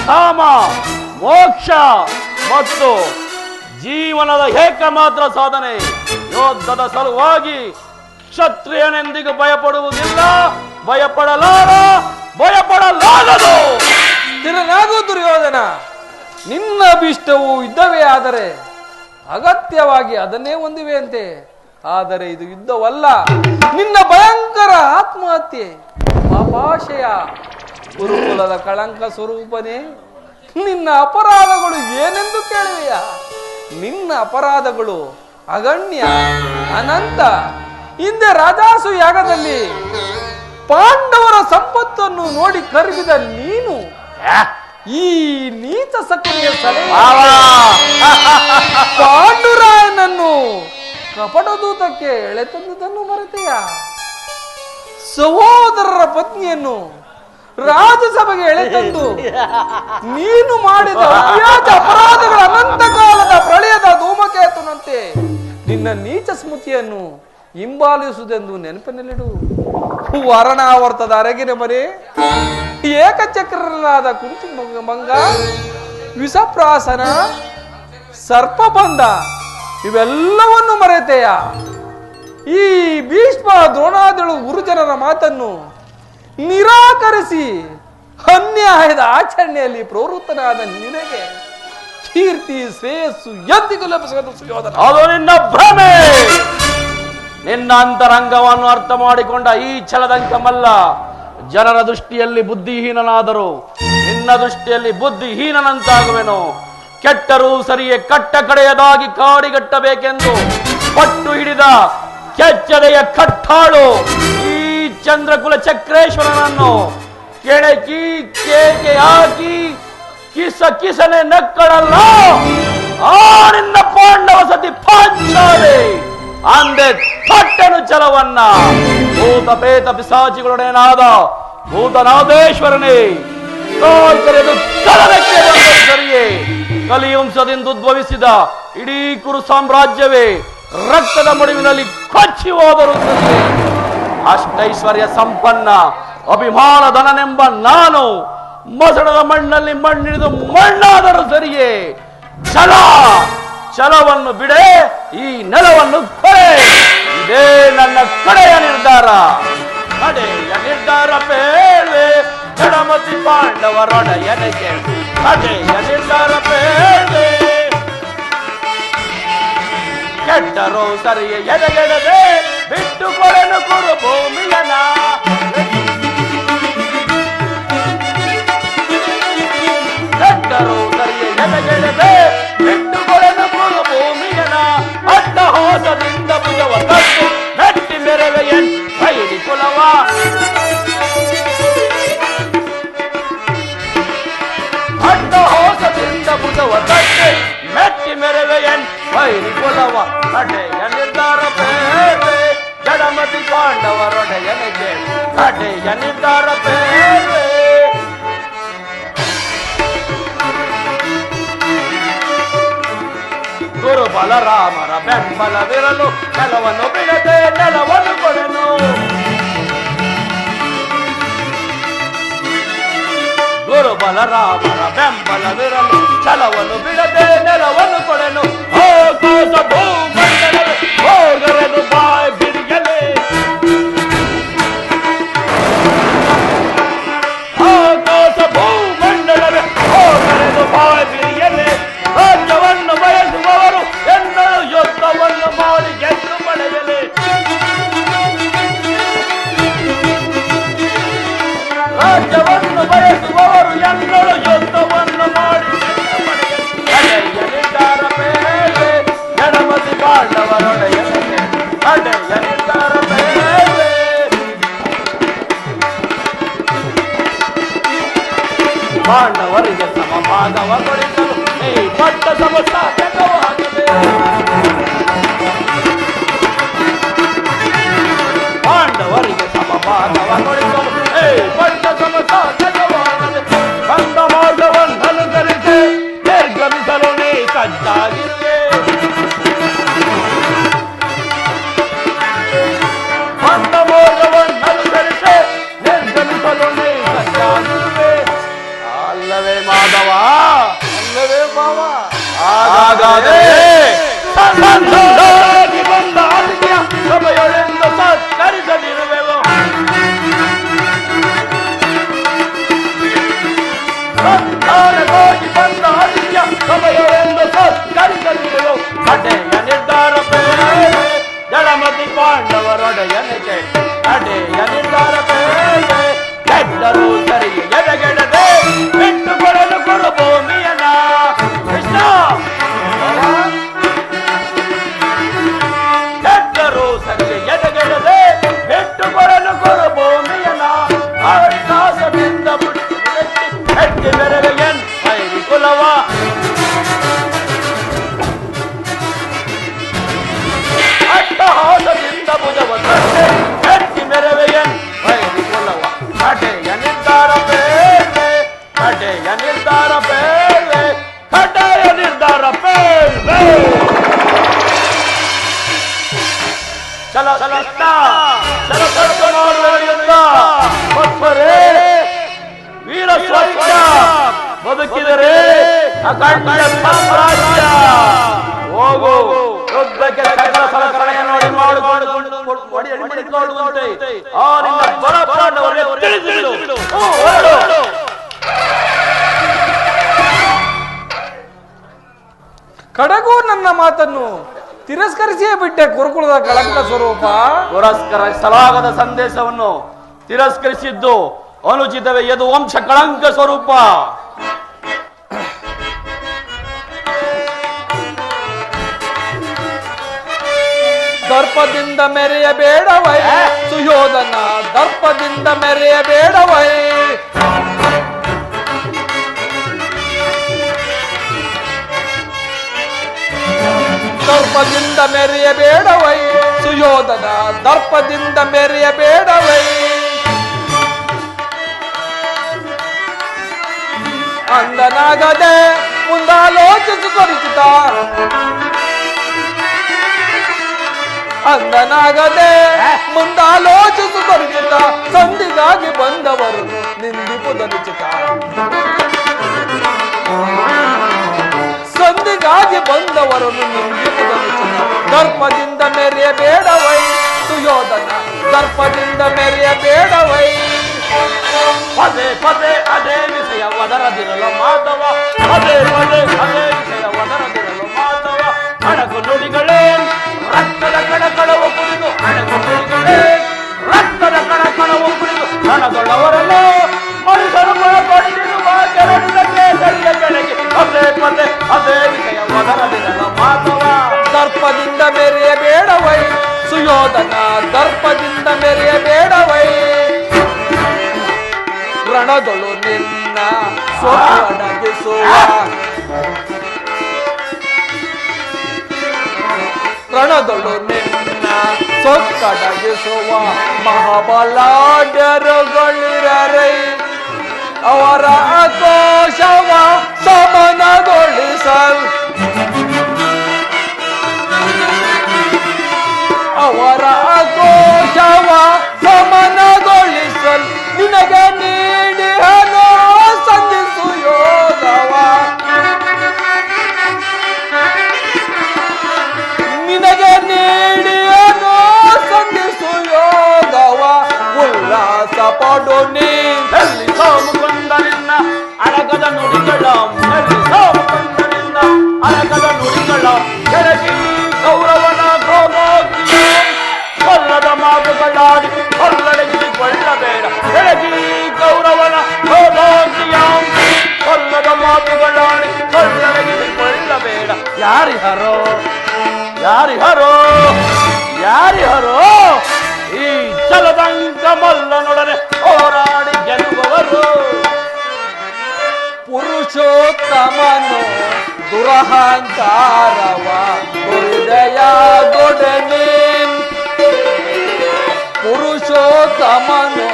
ಕಾಮ, ಮೋಕ್ಷ ಮತ್ತು ಜೀವನದ ಏಕಮಾತ್ರ ಸಾಧನೆ. ಯುದ್ಧದ ಸಲುವಾಗಿ ಕ್ಷತ್ರಿಯನೆಂದಿಗೂ ಭಯಪಡುವುದಿಲ್ಲ, ಭಯಪಡಲಾಗದು. ಸ್ಥಿರನಾಗು ದುರ್ಯೋಧನ. ನಿನ್ನ ಅಭಿಷ್ಟವು ಯುದ್ಧವೇ ಆದರೆ ಅಗತ್ಯವಾಗಿ ಅದನ್ನೇ ಹೊಂದಿವೆಯಂತೆ. ಆದರೆ ಇದು ಯುದ್ಧವಲ್ಲ, ನಿನ್ನ ಭಯಂಕರ ಆತ್ಮಹತ್ಯೆ, ಪಾಪಾಶಯ, ಗುರುಕುಲದ ಕಳಂಕ ಸ್ವರೂಪನೇ. ನಿನ್ನ ಅಪರಾಧಗಳು ಏನೆಂದು ಕೇಳುವೆಯ? ನಿನ್ನ ಅಪರಾಧಗಳು ಅಗಣ್ಯ, ಅನಂತ. ಹಿಂದೆ ರಾಜಾಸು ಯಾಗದಲ್ಲಿ ಪಾಂಡವರ ಸಂಪತ್ತನ್ನು ನೋಡಿ ಕರಗಿದ ನೀನು ಈ ನೀಚ ಸಕ್ರಿಯ ಪಾಂಡುರಾಯನನ್ನು ಕಪಟದೂತಕ್ಕೆ ಎಳೆತಂದುದನ್ನು ಮರೆತೆಯ? ಸಹೋದರರ ಪತ್ನಿಯನ್ನು ರಾಜಸಭೆಗೆ ಎಳೆತಂದು ನೀನು ಮಾಡಿದ ಅವ್ಯಾಜ ಅಪರಾಧಗಳ ಅನಂತ ಕಾಲದ ಪ್ರಳಯದ ಧೂಮಕೇತುನಂತೆ ನಿನ್ನ ನೀಚ ಸ್ಮೃತಿಯನ್ನು ಹಿಂಬಾಲಿಸುವುದೆಂದು ನೆನಪಿನಲ್ಲಿಡು. ವರಣಾವರ್ತದ ಅರಗಿನ ಮನೆ, ಏಕಚಕ್ರನಾದ ಕುಂತಿ ಮಂಗ, ವಿಷಪ್ರಾಸನ, ಸರ್ಪಬಂಧ ಇವೆಲ್ಲವನ್ನು ಮರೆತೆಯ? ಈ ಭೀಷ್ಮ ದ್ರೋಣಾದಿಗಳು ಗುರುಜನರ ಮಾತನ್ನು ನಿರಾಕರಿಸಿ ಅನ್ಯಾಯದ ಆಚರಣೆಯಲ್ಲಿ ಪ್ರವೃತ್ತನಾದ ನಿನಗೆ ಕೀರ್ತಿ ಶ್ರೇಯಸ್ಸು ಎಂದಿಗೂ ಲಭಿಸಲು ಸುಯೋಧನ. ಅದು ನಿನ್ನ ಭ್ರಮೆ. ನಿನ್ನ ಅಂತರಂಗವನ್ನು ಅರ್ಥ ಮಾಡಿಕೊಂಡ ಈ ಛಲದಂಕಮಲ್ಲ. ಜನರ ದೃಷ್ಟಿಯಲ್ಲಿ ಬುದ್ಧಿಹೀನನಾದರೂ ನಿನ್ನ ದೃಷ್ಟಿಯಲ್ಲಿ ಬುದ್ಧಿಹೀನನಂತಾಗುವೆನು. ಕೆಟ್ಟರೂ ಸರಿಯೇ ಕಟ್ಟ ಕಡೆಯದಾಗಿ ಕಾಡಿಗಟ್ಟಬೇಕೆಂದು ಪಟ್ಟು ಹಿಡಿದ ಕೆಚ್ಚದೆಯ ಕಟ್ಟಾಳು ಈ ಚಂದ್ರಕುಲ ಚಕ್ರೇಶ್ವರನನ್ನು ಕೆಣಕಿ ಕೇಕೆ ಹಾಕಿ ಕಿಸನೆ ನಕ್ಕಳಲ್ಲ. ಆ ನಿನ್ನ ಪಾಂಡವ ಸತಿ ಪಾಂಚಾಲೆ ಅಂದೆ ಪಟ್ಟನು ಛಲವನ್ನ. ಭೂತ ಪೇತ ಪಿಸಾಚಿಗಳೊಡನಾದ ಭೂತನಾದೇಶ್ವರನೇ, ಸರಿಯೇ ಕಲಿವಂಶದಿಂದ ಉದ್ಭವಿಸಿದ ಇಡೀ ಕುರು ಸಾಮ್ರಾಜ್ಯವೇ ರಕ್ತದ ಮಡುವಿನಲ್ಲಿ ಕೊಚ್ಚಿ ಹೋದರು ಸರಿಯೇ. ಅಷ್ಟೈಶ್ವರ್ಯ ಸಂಪನ್ನ ಅಭಿಮಾನ ಧನನೆಂಬ ನಾನು ಮಸಣದ ಮಣ್ಣಲ್ಲಿ ಮಣ್ಣಿಡಿದು ಮಣ್ಣಾದರೂ ಸರಿಯೇ. ಛಲವನ್ನು ಬಿಡೆ, ಈ ನೆಲವನ್ನು ಕೊರೆ. ಇದೇ ನನ್ನ ಕಡೆಯ ನಿರ್ಧಾರ. ಕಡೆಯ ನಿರ್ಧಾರ ಬೇಳೆ ಗಣಮತಿ ಪಾಂಡವರೊಡೆಯನಿಗೆ. ಕಡೆಯ ನಿರ್ಧಾರ ಬೇಳೆ ಕೆಟ್ಟರೋ ಸರಿಯೇ ಎದೆಗೆಡದೆ ಬಿಟ್ಟು ಕೊಡನು ಕುರು ಭೂಮಿಯನ. ಕೆಟ್ಟರೋ ಸರಿಯೇ ಎದೆಗೆಡದೆ ಬಿಟ್ಟು ಕೊಡನು ಕುರು ಭೂಮಿಯನ. ಅಡ್ಡ ಹೋಸದಿಂದ ಭುಜವ ಕಟ್ಟು ಮೆಟ್ಟಿ ಮೆರವೆಯನ್ ಬೈರಿ ಕುಲವ. ಅಡ್ಡ ಹೋಸದಿಂದ ಭುಜವ ಕಟ್ಟಿ ಮೆಟ್ಟಿ ಮೆರವೆಯನ್ ಬೈರಿ ಕುಲವ. ಕಡೆಯ ನಿರ್ಧಾರ ಬೇರೆ ಜಡಮತಿ ಪಾಂಡವರೊಡೆಯನಿಗೆ. ಕಡೆಯ ನಿರ್ಧಾರ ಬೇರೆ. ಗುರು ಬಲರಾಮರ ಬೆಂಬಲವಿರಲು ನೆಲವನ್ನು ಬಿಡದೆ ನೆಲವನ್ನು ಕೊಡನು. ಗುರು ಬಲರಾಮರ ಬೆಂಬಲವಿರಲು ಛಲವನ್ನು ಬಿಡದೆ ನೆಲವನ್ನು ಕೊಡನು. ಆಕಾಶ ಭೂಮಂಡಲವೇ ಹೋಗರೆದು ಬಾಯ್ ಬಿಡಿಯಲೇ. ಆಕಾಶ ಭೂಮಂಡಲವೇ ಹೋಗರೆದು ಬಾಯ್ ಬಿಡಿಯಲೇ. ರಾಜ್ಯವನ್ನು ಬಯಸುವವರು ಎನ್ನಲು ಯುದ್ಧವನ್ನು ಮಾಡಿ ಗೆದ್ದು ಪಡೆಯಲೇ. ಪಾಂಡವರಿಗೆ ಸಮಭಾಗವ ಕೊಡಿಸಲು ಈ ಪಟ್ಟ ಸಮಸಾಧಕವಾಗದೆ ಪಾಂಡವರಿಗೆ ಸಮಭಾಗವ ಕೊಡಿಸಲು ಈ ಪಟ್ಟ ಸಮಸಾಧಕವಾಗದೆ ಬಂದ ಮಾರ್ಗವನ್ನನುಸರಿಸಿ ನಿರ್ಗಮಿಸಲು ನೀ ಸಜ್ಜಾಗಿರುವೆ ಬಂದ ಮಾರ್ಗವನ್ನನುಸರಿಸಿ ನಿರ್ಗಮಿಸಲು ನೀ ಸಜ್ಜಾಗಿರುವೆ ಅಲ್ಲವೇ ಮಾಧವ ಅಲ್ಲವೇ ಮಾವ ಹಾಗಾದರೆ ಬಂದ ಆದಿತ್ಯ ಸಭೆಯೊಳೆಂದ ಸತ್ಕರಿಸದಿರುವೆವು ಸಂಧಾನವಾಗಿ ಬಂದ ಆದಿತ್ಯ ಸಭೆಯೊಳೆಂದ ಸತ್ಕರಿಸದಿರುವೆವು ಅಡೆಯ ನಿರ್ಧಾರ ಬೇರೆ ಜಲಮತಿ ಪಾಂಡವರೊಡೆಯನಿಗೆ ಅಡೆಯ ನಿರ್ಧಾರ ಬೇರೆ ಕೆಟ್ಟರು ಸರಿ ಎದೆಗೆಡದೆ ಬಿಟ್ಟು ಕೊಡಲು ಕೊಡು ಭೂಮಿಯನ ಕೃಷ್ಣ ಕೆಟ್ಟರು ಸರಿ ಎದೆಗೆಡದೆ ಬಿಟ್ಟು ಕೊಡಲು ಕೊಡು ಭೂಮಿಯನ ಅಟ್ಟಾಸದಿಂದ ಬಿಟ್ಟು ಹೆಟ್ಟಿ ಬೆರವೆಯನ್ ಐರಿ ಕುಲವ ಅಟ್ಟಹಾಸದಿಂದ ಭುಜವ ತಟ್ಟೆ ಹೆಟ್ಟಿ ಮೆರವೆಯನ್ ಐರಿ ಕುಲವ ಕಡೆಯ ನಿರ್ಧಾರ ಬೇರೆ ಕಡೆಯ ನಿರ್ಧಾರ ಬೇರೆ ಕಡೆಯ ನಿರ್ಧಾರ ಬೇರೆ ಚಲ ಕೃಷ್ಣ ಚಲ ಮಾಡುವುದರಿಂದ ವೀರ ಸ್ವಚ್ಛ ಬದುಕಿದರೆ ಅಖಂಡ ಸಾಮ್ರಾಜ್ಯ ಹೋಗು ಯುದ್ಧಕ್ಕೆ ಸಕಲ ಸಲಕರಣೆಯನ್ನು ಮಾಡಿಕೊಳ್ಳುವಂತೆ ಆ ನಿನ್ನ ಬಲ ಪಾಂಡವರಿಗೆ ತಿಳಿಸಿಬಿಡು. ಕಡೆಗೂ ನನ್ನ ಮಾತನ್ನು ತಿರಸ್ಕರಿಸಿಯೇ ಬಿಟ್ಟೆ ಕುರುಕುಲದ ಕಳಂಕ ಸ್ವರೂಪ. ಪುರಸ್ಕರಿಸಲಾಗದ ಸಂದೇಶವನ್ನು ತಿರಸ್ಕರಿಸಿದ್ದು ಅನುಚಿತವೇ ಯದು ವಂಶ ಕಳಂಕ ಸ್ವರೂಪ. ದರ್ಪದಿಂದ ಮೆರೆಯಬೇಡವೈ ಸುಯೋಧನ, ದರ್ಪದಿಂದ ಮೆರೆಯಬೇಡವೈ. ದರ್ಪದಿಂದ ಮೆರೆಯಬೇಡವೈ ಸುಯೋಧನ, ದರ್ಪದಿಂದ ಮೆರೆಯಬೇಡವೈ. ಅಂದನಾಗದೆ ಮುಂದಾಲೋಚಿಸು ಪರಿಚಿತ, ಅಂದನಾಗದೆ ಮುಂದಾಲೋಚಿಸು ಪರಿಚಿತ. ಸಂಧಿಗಾಗಿ ಬಂದವರು ನಿಂದಿಪುದನಿಚಿತ, ಸಂಧಿಗಾಗಿ ಬಂದವರನ್ನು ನಿಂದಿಪುದನಿಚಿತ. ದರ್ಪದಿಂದ ಮೆರೆಯಬೇಡವೈ ಸುಯೋಧನ, ದರ್ಪದಿಂದ ಮೆರೆಯಬೇಡವೈ. ಪದೇ ಪದೇ ಅದೇ ವಿಷಯ ಒದರದಿರಲು ಮಾಧವ, ಪದೇ ಪದೇ ಅದೇ ವಿಷಯ ಒದರದಿರಲು ಮಾಧವ. ಅಣಕು ನುಡಿಗಳೇ ರಕ್ತದ ಕಣಕಣವು ಕುರಿದು, ಅಣಕು ನುಡಿಗಳೇ ರಕ್ತದ ಕಣಕಣವು ಕುರಿದು ಕಣದೊಳ್ಳವರನ್ನು ಮನುಷ್ಯರು ಒಳಗೊಂಡಿರುವ ಕೆರಳಿಗೆ ಬೆಳಗ್ಗೆ ಪದೇ ಪದೇ ಅದೇ ವಿಷಯ ಒದರದಿರಲು ಮಾಧವ. ದರ್ಪದಿಂದ ಮೆರೆಯಬೇಡವೈ ಸುಯೋಧನ, ದರ್ಪದಿಂದ ಮೆರೆಯಬೇಡವೈ. ರಣದೊಳು ನಿನ್ನ ಸೊಡಗಿಸುವ, ರಣದೊಳು ನಿನ್ನ ಸೊಕ್ಕಡಗಿಸುವ ಮಹಾಬಲಾಢ್ಯರುಗಳಿರರೈ. ಅವರ ಆಕ್ರೋಶವ ಸಮನಗೊಳಿಸಲ್, ಅವರ ಆಕ್ರೋಶವ ಸಮನಗೊಳಿಸಲ್ ನಿನಗೆ ನೀಡಿಹನೋ ಸಂಧಿಸು ಯೋಗವ. ನಿನಗೆ ನೀಡಿಹನೋ ಸಂಧಿಸು ಯೋಗವ. ಉಲ್ಲಾಸ ಪಡು ನೀ ಎಲ್ಲಿ ಸೋಮುಕೊಂಡ ನಿನ್ನ ಅಡಗದ ನುಡಿಗಳ, ಎಲ್ಲಿ ಸೋಮುಕೊಂಡ ನಿನ್ನ ಅಡಗದ ನುಡಿಗಳ. ಕೆಳಗಿ ಗೌರವನ ಗೋಮೋಗಿಯ ಕೊಲ್ಲದ ಮಾತುಗಳಾಡಿ ಕೊಲ್ಲಡೆಗಿಕೊಳ್ಳಬೇಡ. ಕೆಳಗಿ ಗೌರವನ ಗೋಮೋಗಿಯ ಕೊಲ್ಲದ ಮಾತುಗಳಾಡಿ ಕೊಳ್ಳಡೆಗಿಕೊಳ್ಳಬೇಡ. ಯಾರಿಹರೋ ಯಾರಿಹರೋ ಯಾರಿಹರೋ ಈ ಜಲದಂಕ ಮಲ್ಲನೊಡನೆ ಹೋರಾಡಿ ಗೆಲ್ಲುವವರು. ಪುರುಷೋತ್ತಮನು ದುರಹಂಕಾರವ ಹೃದಯದೊಡನೆ ಪುರುಷೋತ್ತಮನು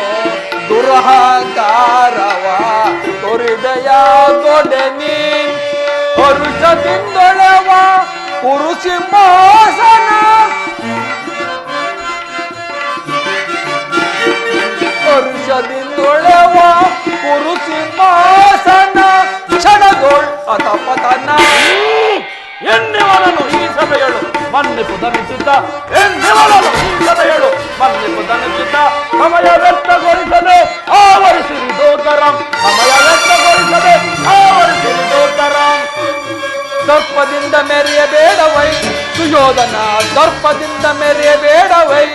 ದುರಹಂಕಾರವ ಹೃದಯದೊಡನೆ ಪರುಷದಿಂದೊಳವ ಕುರುಸಿಂಹಾಸನ ಪರುಷದಿಂದೊಳವ ಕುರುಸಿಂಹಾಸನ ಕ್ಷಣಗೋಳ್ ಅತಪತನ ಎನ್ನಿವನನು ಈ ಸಭೆಯಳು ಮನ್ನಿಪುದನಿಸಿದ್ದ ಎನ್ನಿವನನು ಈ ಸಭೆಯಳು ಮನ್ನಿಪುದನಿಸಿದ್ದ ಸಮಯ ವ್ಯಕ್ತಗೊಳಿಸದೆ ಆವರಿಸಿರಿ ದೋತರಂ ಸಮಯ ವ್ಯಕ್ತಗೊಳಿಸದೆ ಆವರಿಸಿರಿ ದೋತರಂ ದರ್ಪದಿಂದ ಮೆರೆಯಬೇಡವೈ ಸುಯೋಧನ ದರ್ಪದಿಂದ ಮೆರೆಯಬೇಡವೈ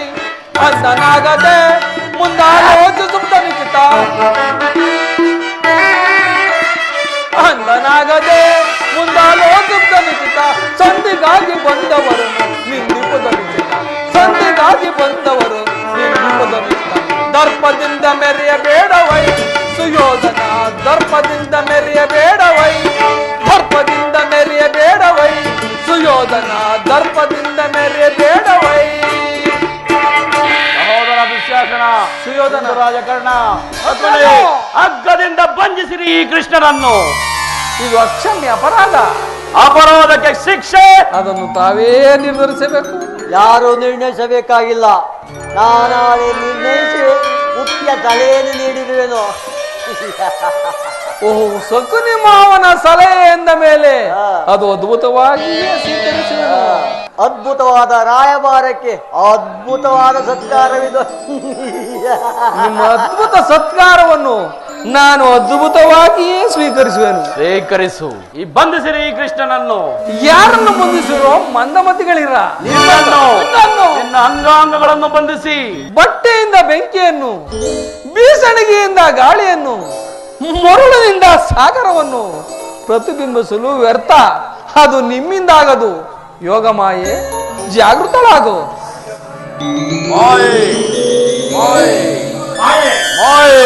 ಅಂದನಾಗದೆ ಮುಂದಾಲೋಚಿಸುತ್ತನಿಚಿತ ಅಂದನಾಗದೆ ಮುಂದಾಲೋಚಿಸುತ್ತನಿಚಿತ ಸಂಧಿಗಾಗಿ ಬಂದವರನ್ನು ನಿಂದಿಪುದನಿಚಿತ ಸಂಧಿಗಾಗಿ ಬಂದವರು ನಿಂದಿಪುದನಿಚಿತ ದರ್ಪದಿಂದ ಮೆರೆಯಬೇಡವೈ ಸುಯೋಧನ ದರ್ಪದಿಂದ ಮೆರೆಯಬೇಡವೈ ದರ್ಪದಿಂದ ಮೆರೆಯಬೇಡವೈ ಸುಯೋಧನ ದರ್ಪದಿಂದ ಮೆರೆಯಬೇಡವೈ ಸಹೋದರ ದುಶ್ಯಾಸನ ಸುಯೋಧನ ರಾಜಕರ್ಣ ಹಗ್ಗದಿಂದ ಬಂಧಿಸಿರಿ ಈ ಕೃಷ್ಣನನ್ನು. ಇದು ಅಕ್ಷಮ್ಯ ಅಪರಾಧ. ಅಪರಾಧಕ್ಕೆ ಶಿಕ್ಷೆ ಅದನ್ನು ತಾವೇ ನಿರ್ಧರಿಸಬೇಕು. ಯಾರು ನಿರ್ಣಯಿಸಬೇಕಾಗಿಲ್ಲ, ನಾನಾಳೆ ನಿರ್ಣಯಿಸಿ ಮುಖ್ಯ ತಲೆಯನ್ನು ನೀಡಿರುವೆನು. ಓಹೋ, ಸಕುನಿ ಮಾವನ ಸಲಹೆ ಎಂದ ಮೇಲೆ ಅದು ಅದ್ಭುತವಾಗಿ ಸ್ವೀಕರಿಸುವೆನು. ಅದ್ಭುತವಾದ ರಾಯಭಾರಕ್ಕೆ ಅದ್ಭುತವಾದ ಸತ್ಕಾರವಿದು. ನಿಮ್ಮ ಅದ್ಭುತ ಸತ್ಕಾರವನ್ನು ನಾನು ಅದ್ಭುತವಾಗಿಯೇ ಸ್ವೀಕರಿಸುವೆನು. ಸ್ವೀಕರಿಸು. ಈ ಬಂಧಿಸಿರಿ ಈ ಕೃಷ್ಣನನ್ನು. ಯಾರನ್ನು ಬಂಧಿಸಿರೋ ಮಂದಮತಿಗಳಿರ ನಿನ್ನ ಅಂಗಾಂಗಗಳನ್ನು ಬಂಧಿಸಿ ಬಟ್ಟೆಯಿಂದ ಬೆಂಕಿಯನ್ನು, ಬೀಸಣಿಗೆಯಿಂದ ಗಾಳಿಯನ್ನು, ಮರುಳಿನಿಂದ ಸಾಗರವನ್ನು ಪ್ರತಿಬಿಂಬಿಸಲು ವ್ಯರ್ಥ. ಅದು ನಿಮ್ಮಿಂದಾಗದು. ಯೋಗ ಮಾಯೆ, ಜಾಗೃತಳಾಗು. ಮಾಯೆ ಮಾಯೆ ಮಾಯೆ